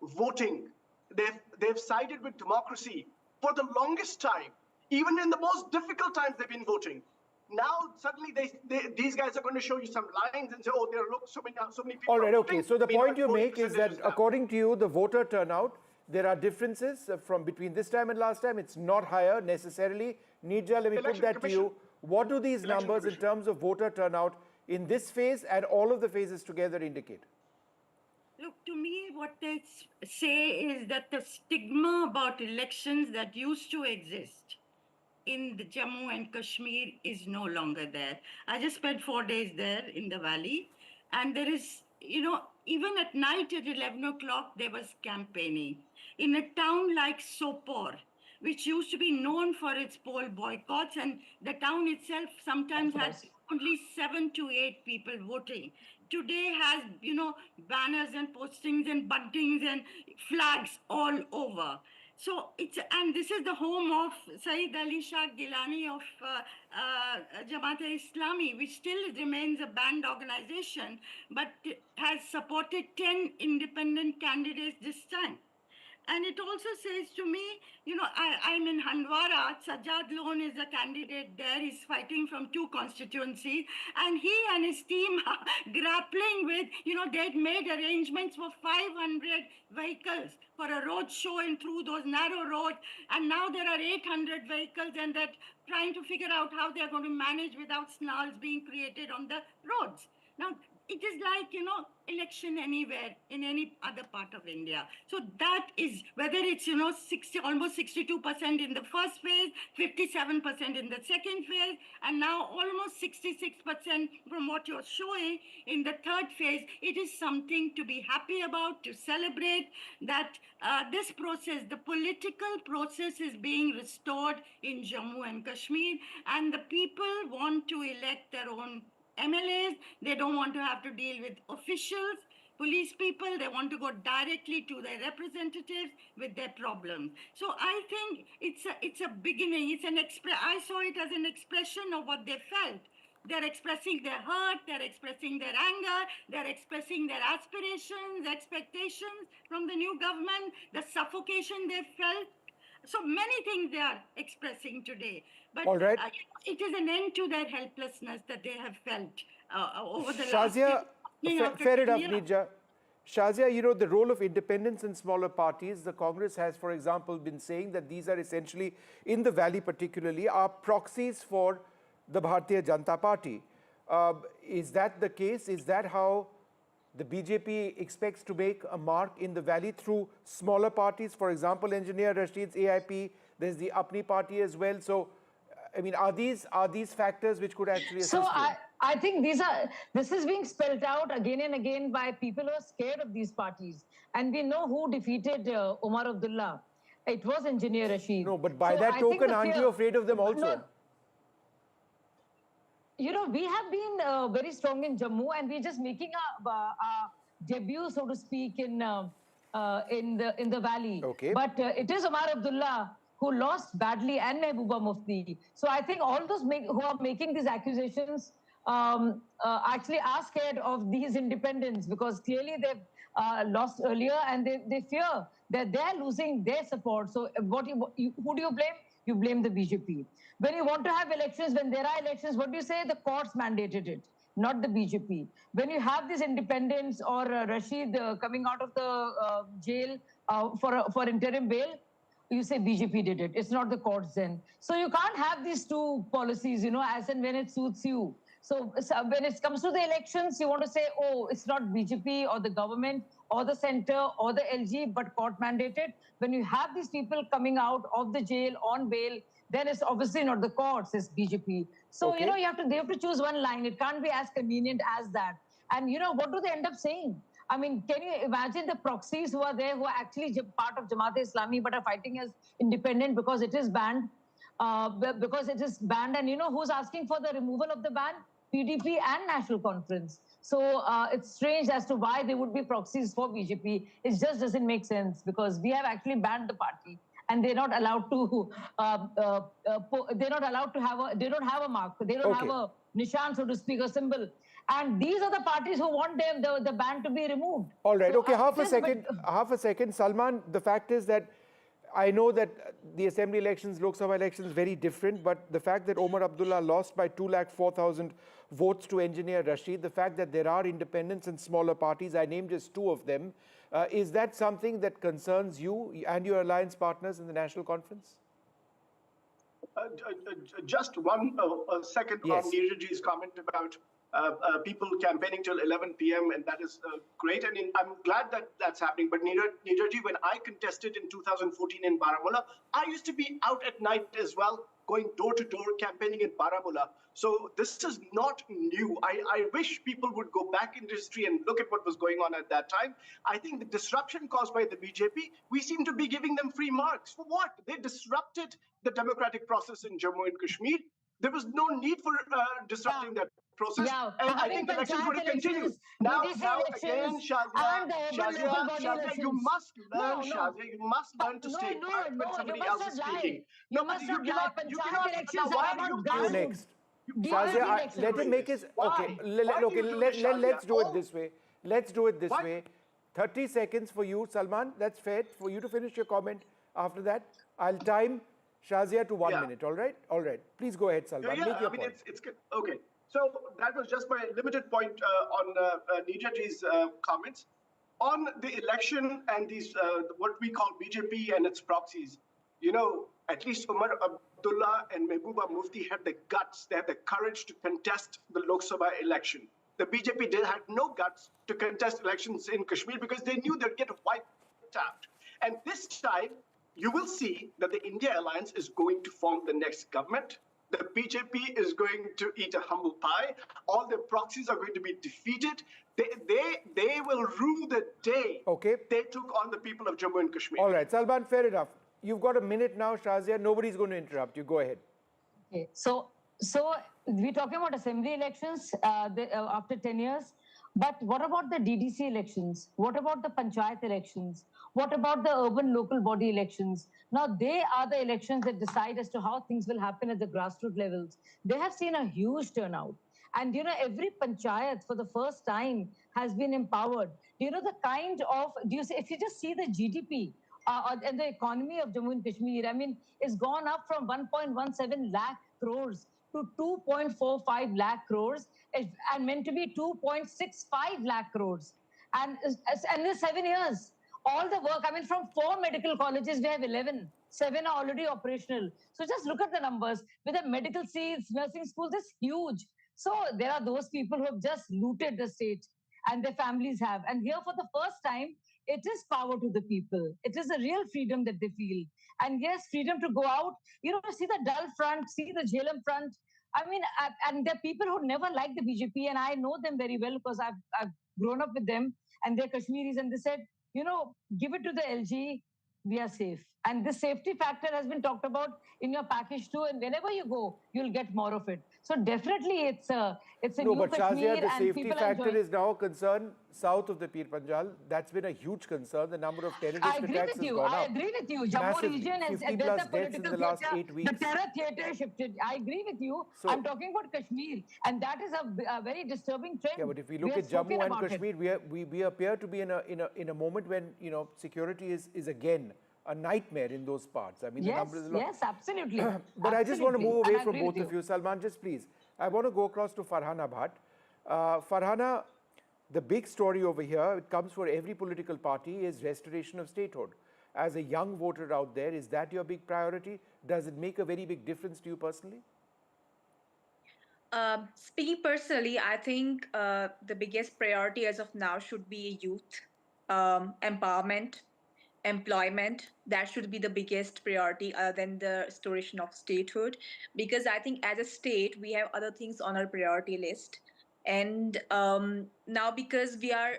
voting. They've sided with democracy for the longest time. Even in the most difficult times, they've been voting. Now suddenly these guys are going to show you some lines and say, "Oh, there are so many people." All right, okay. So the point you Meanwhile, make is 40% that, is down. according to you, the voter turnout, there are differences from between this time and last time. It's not higher necessarily. Nija, let me put Election that to Commission. you. What do these Election numbers in terms of voter turnout in this phase and all of the phases together indicate? Look, to me, what they say is that the stigma about elections that used to exist in the Jammu and Kashmir is no longer there. I just spent 4 days there in the valley, and there is, even at night at 11 o'clock, there was campaigning. In a town like Sopore, which used to be known for its poll boycotts, and the town itself sometimes had only 7 to 8 people voting. Today has, banners and postings and buntings and flags all over. So and this is the home of Saeed Ali Shah Gilani of Jamaat-e-Islami, which still remains a banned organization, but has supported 10 independent candidates this time. And it also says to me, I'm in Handwara. Sajjad Lone is a candidate there. He's fighting from 2 constituencies. And he and his team are grappling with, they'd made arrangements for 500 vehicles for a road show and through those narrow roads. And now there are 800 vehicles, and they're trying to figure out how they're going to manage without snarls being created on the roads. Now, it is like, election anywhere in any other part of India. So that is, whether it's, almost 62% in the first phase, 57% in the second phase, and now almost 66% from what you're showing in the third phase, it is something to be happy about, to celebrate that this process, the political process, is being restored in Jammu and Kashmir, and the people want to elect their own MLAs. They don't want to have to deal with officials. police people. They want to go directly to their representatives with their problems. So I think it's a beginning. I saw it as an expression of what they felt. They're expressing their hurt, they're expressing their anger, they're expressing their aspirations, expectations from the new government, the suffocation they felt. So many things they are expressing today. But all right. It is an end to their helplessness that they have felt over the Shazia, last fair enough, Nija. Shazia, you know, the role of independents in smaller parties, the Congress has, for example, been saying that these are essentially, in the Valley particularly, are proxies for the Bharatiya Janata Party. Is that the case? Is that how the BJP expects to make a mark in the Valley through smaller parties? For example, Engineer Rashid's AIP, there's the Apni party as well. So, I mean, are these factors which could actually assist you? I think this is being spelled out again and again by people who are scared of these parties. And we know who defeated Omar Abdullah. It was Engineer Rashid. No, but by that token, aren't you afraid of them also? No, you know, we have been very strong in Jammu, and we're just making a debut, so to speak, in the Valley. Okay. But it is Omar Abdullah who lost badly, and Mehbooba Mufti. So I think all those who are making these accusations actually are scared of these independents, because clearly they've lost earlier, and they fear that they're losing their support. So who do you blame? You blame the BJP. When you want to have elections, when there are elections, what do you say? The courts mandated it, not the BJP. When you have these independents or Rashid coming out of the jail for interim bail, you say BJP did it. It's not the courts then. So you can't have these two policies, you know, as and when it suits you. So when it comes to the elections, you want to say, oh, it's not BJP or the government or the center or the LG, but court mandated. When you have these people coming out of the jail on bail, then it's obviously not the courts, it's BJP. So, Okay. you know, they have to choose one line. It can't be as convenient as that. And, you know, what do they end up saying? I mean, can you imagine the proxies who are there, who are actually part of Jamaat-e-Islami, but are fighting as independent because it is banned? And you know who's asking for the removal of the ban? PDP and National Conference. So it's strange as to why they would be proxies for BJP. It just doesn't make sense, because we have actually banned the party, and they're not allowed to. They're not allowed to have they don't have a mark. They don't have a nishan, so to speak, a symbol. And these are the parties who want the ban to be removed. All right. So Okay. Half a second. Salman, the fact is that I know that the assembly elections, Lok Sabha elections, very different, but the fact that Omar Abdullah lost by 204,000 votes to Engineer Rashid, the fact that there are independents and smaller parties, I named just two of them, is that something that concerns you and your alliance partners in the National Conference? Just one second on Neeraj's comment about people campaigning till 11 p.m. and that is great, and I'm glad that that's happening. But Neeraj, when I contested in 2014 in Baramulla, I used to be out at night as well, going door to door campaigning in Baramulla. So this is not new. I wish people would go back in history and look at what was going on at that time. I think the disruption caused by the BJP, we seem to be giving them free marks. For what? They disrupted the democratic process in Jammu and Kashmir. There was no need for disrupting that process. And I think elections would have continued. Now again, Shazia, you must learn, Shazia, you must learn to stay quiet when somebody else is speaking. No, but you cannot. Why are you next? Shazia, let him make his... Okay, let's do it this way. Let's do it this way. 30 seconds for you, Salman. That's fair for you to finish your comment. After that, I'll time Shazia to 1 minute, all right? All right. Please go ahead, Salman. Make your point. It's good. Okay. So that was just my limited point on Neeraj's comments. On the election and these, what we call BJP and its proxies, you know, at least Omar Abdullah and Mehbooba Mufti had the guts, they had the courage to contest the Lok Sabha election. The BJP had no guts to contest elections in Kashmir because they knew they'd get wiped out. And this time, you will see that the India Alliance is going to form the next government. The BJP is going to eat a humble pie. All their proxies are going to be defeated. They will rue the day they took on the people of Jammu and Kashmir. All right, Salman, fair enough. You've got a minute now, Shazia. Nobody's going to interrupt you. Go ahead. Okay, so we're talking about assembly elections after 10 years. But what about the DDC elections? What about the panchayat elections? What about the urban local body elections? Now, they are the elections that decide as to how things will happen at the grassroots levels. They have seen a huge turnout. And, every panchayat for the first time has been empowered. The kind of, if you just see the GDP and the economy of Jammu and Kashmir, I mean, it's gone up from 1.17 lakh crores to 2.45 lakh crores and meant to be 2.65 lakh crores. And in the 7 years, all the work, I mean, from 4 medical colleges, we have 11. 7 are already operational. So just look at the numbers. With the medical seats, nursing schools, this is huge. So there are those people who have just looted the state and their families have. And here for the first time, it is power to the people. It is a real freedom that they feel. And yes, freedom to go out, see the Dal front, see the Jhelum front. I mean, and there are people who never liked the BJP, and I know them very well because I've grown up with them, and they're Kashmiris, and they said, give it to the LG, we are safe. And this safety factor has been talked about in your package too, and whenever you go, you'll get more of it. So definitely it's a No, new but Kashmir, Shazia, the and safety people are factor enjoying. is now a concern south of the Pir Panjal. That's been a huge concern. The number of terrorist I agree attacks with has you. gone I up. agree with you. Jammu Massively. region is 50 there's plus a deaths in political the last theatre. 8 weeks. The terror theatre shifted. I agree with you. So, I'm talking about Kashmir, and that is a very disturbing trend. Yeah, but if we look have at Jammu spoken and about it. Kashmir, we appear to be in a moment when security is again a nightmare in those parts. I mean, the number is a lot. Yes, absolutely. But I just want to move away And I from agree both with of you. Salman, just please. I want to go across to Farhana Bhatt. Farhana, the big story over here, it comes for every political party, is restoration of statehood. As a young voter out there, is that your big priority? Does it make a very big difference to you personally? Speaking personally, I think the biggest priority as of now should be youth empowerment, employment. That should be the biggest priority other than the restoration of statehood, because I think as a state we have other things on our priority list. And now because we are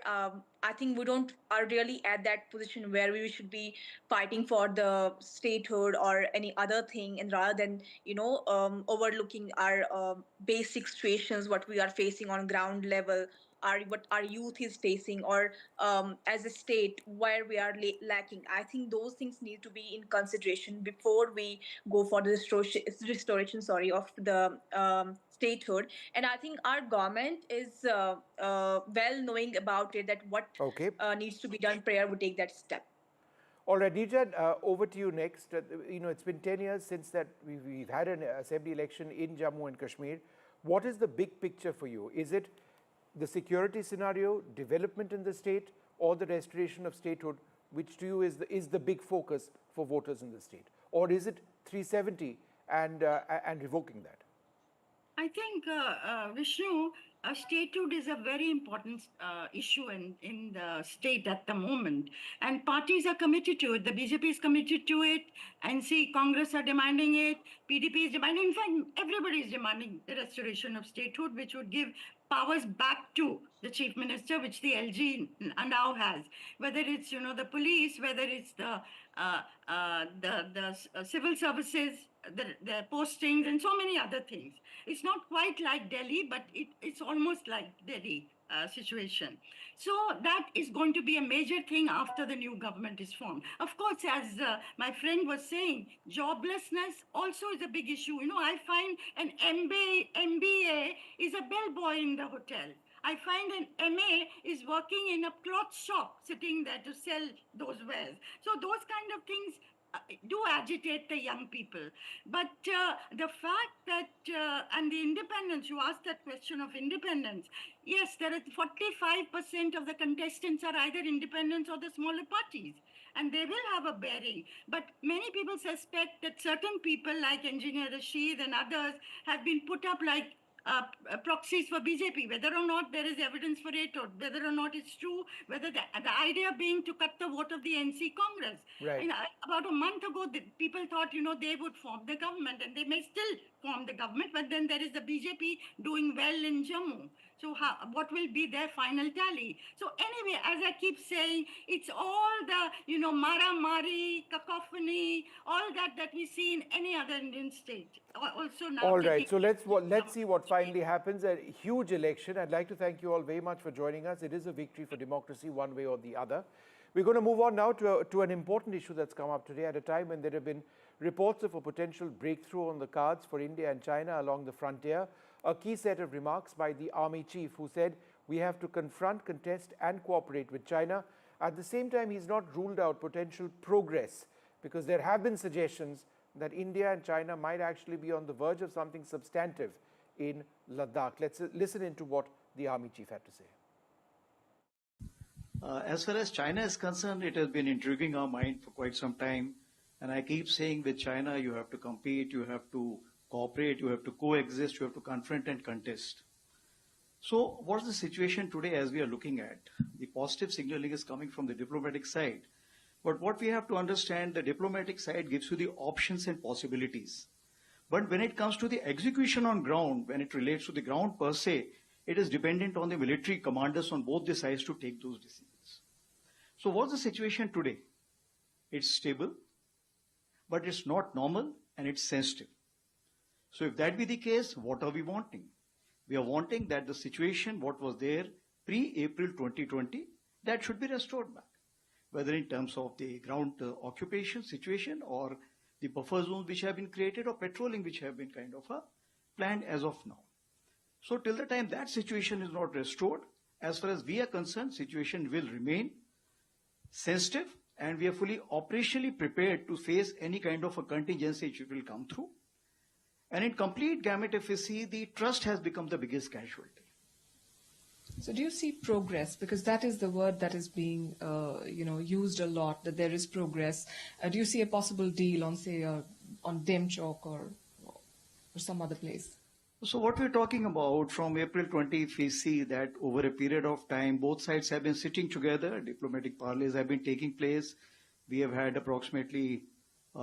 I think we don't are really at that position where we should be fighting for the statehood or any other thing, and rather than overlooking our basic situations, what we are facing on ground level, what our youth is facing, or as a state where we are lacking. I think those things need to be in consideration before we go for the restoration of the statehood. And I think our government is well knowing about it, that what needs to be done prior would take that step. All right, Nijad, over to you next. It's been 10 years since that we've had an assembly election in Jammu and Kashmir. What is the big picture for you? Is it the security scenario, development in the state, or the restoration of statehood, which to you is the big focus for voters in the state? Or is it 370 and revoking that? I think, Vishnu, statehood is a very important issue in the state at the moment. And parties are committed to it. The BJP is committed to it. NC, Congress are demanding it. PDP is demanding. In fact, everybody is demanding the restoration of statehood, which would give powers back to the chief minister, which the LG now has. Whether it's, the police, whether it's the civil services, the postings, and so many other things. It's not quite like Delhi, but it's almost like Delhi situation. So that is going to be a major thing after the new government is formed. Of course, as my friend was saying, joblessness also is a big issue. I find an MBA is a bellboy in the hotel. I find an MA is working in a cloth shop, sitting there to sell those wares. So those kind of things do agitate the young people. But the fact that, and the independence, you asked that question of independence. Yes, there is 45% of the contestants are either independents or the smaller parties, and they will have a bearing. But many people suspect that certain people like Engineer Rashid and others have been put up like proxies for BJP, whether or not there is evidence for it, or whether or not it's true, whether the idea being to cut the vote of the NC Congress. Right. About a month ago, people thought, they would form the government, and they may still form the government, but then there is the BJP doing well in Jammu. So what will be their final tally? So anyway, as I keep saying, it's all the, mara-mari, cacophony, all that we see in any other Indian state. Also now. All right, so let's see what finally happens. A huge election. I'd like to thank you all very much for joining us. It is a victory for democracy one way or the other. We're going to move on now to an important issue that's come up today at a time when there have been reports of a potential breakthrough on the cards for India and China along the frontier. A key set of remarks by the army chief who said we have to confront, contest and cooperate with China. At the same time, he's not ruled out potential progress because there have been suggestions that India and China might actually be on the verge of something substantive in Ladakh. Let's listen into what the army chief had to say. As far as China is concerned, it has been intriguing our mind for quite some time. And I keep saying with China, you have to compete, you have to cooperate, you have to coexist, you have to confront and contest. So what's the situation today as we are looking at? The positive signaling is coming from the diplomatic side. But what we have to understand, the diplomatic side gives you the options and possibilities. But when it comes to the execution on ground, when it relates to the ground per se, it is dependent on the military commanders on both the sides to take those decisions. So what's the situation today? It's stable, but it's not normal and it's sensitive. So if that be the case, what are we wanting? We are wanting that the situation, what was there pre-April 2020, that should be restored back. Whether in terms of the ground occupation situation or the buffer zones which have been created or patrolling which have been kind of planned as of now. So till the time that situation is not restored, as far as we are concerned, situation will remain sensitive and we are fully operationally prepared to face any kind of a contingency which will come through. And in complete gamut, if we see, the trust has become the biggest casualty. So do you see progress? Because that is the word that is being used a lot, that there is progress. Do you see a possible deal on, say, on Demchok or some other place? So what we're talking about from April 20, if we see that over a period of time, both sides have been sitting together, diplomatic parleys have been taking place. We have had approximately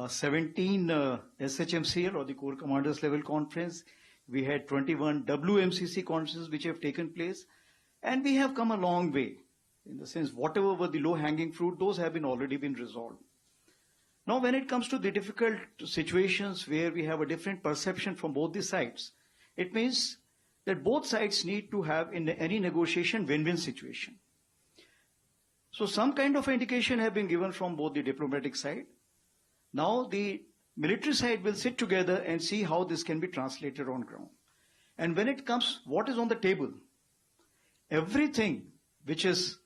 17 SHMCL or the Corps Commanders Level Conference. We had 21 WMCC conferences which have taken place. And we have come a long way in the sense whatever were the low-hanging fruit, those have been already been resolved. Now when it comes to the difficult situations where we have a different perception from both the sides, it means that both sides need to have in any negotiation win-win situation. So some kind of indication have been given from both the diplomatic side. Now the military side will sit together and see how this can be translated on ground. And when it comes, what is on the table? Everything which is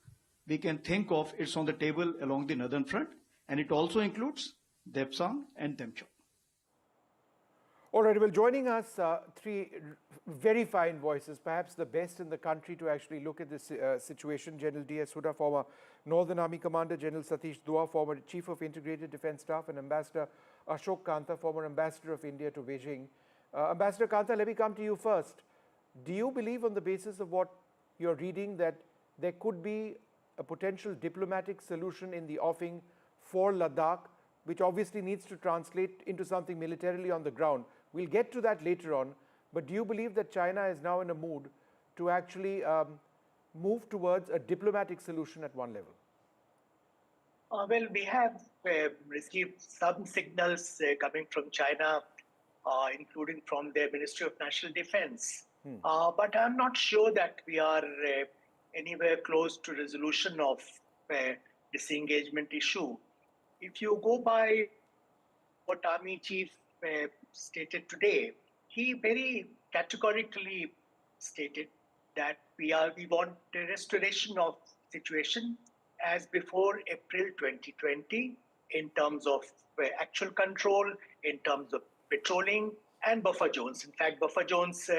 we can think of, it's on the table along the northern front, and it also includes Depsang and Demchok. All right, well, joining us, three very fine voices, perhaps the best in the country to actually look at this situation. General D.S. Huda, former Northern Army Commander, General Satish Dua, former Chief of Integrated Defence Staff, and Ambassador Ashok Kanta, former Ambassador of India to Beijing. Ambassador Kanta, let me come to you first. Do you believe on the basis of what you're reading that there could be a potential diplomatic solution in the offing for Ladakh, which obviously needs to translate into something militarily on the ground? We'll get to that later on, but do you believe that China is now in a mood to actually move towards a diplomatic solution at one level? Well, we have received some signals coming from China, including from their Ministry of National Defense. But I'm not sure that we are anywhere close to resolution of disengagement issue. If you go by what Army Chief stated today, he very categorically stated that we want the restoration of situation as before April 2020 in terms of actual control, in terms of patrolling and buffer zones. In fact, buffer zones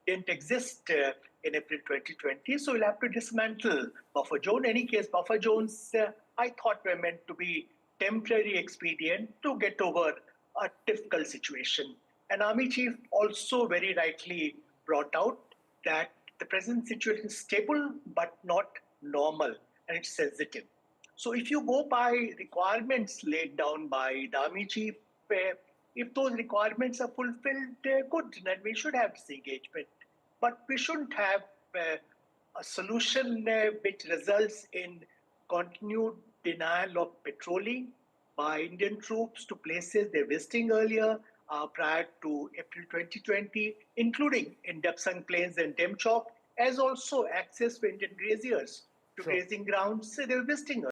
didn't exist in April 2020, so we'll have to dismantle buffer zone. In any case, buffer zones, I thought were meant to be temporary expedient to get over a difficult situation. And Army Chief also very rightly brought out that the present situation is stable but not normal, and it's sensitive. So if you go by requirements laid down by the Army Chief, if those requirements are fulfilled, good, then we should have disengagement. But we shouldn't have a solution which results in continued denial of patrolling by Indian troops to places they're visiting earlier prior to April 2020, including in Dapsang Plains and Demchok, as also access for Indian graziers to grazing grounds they were visiting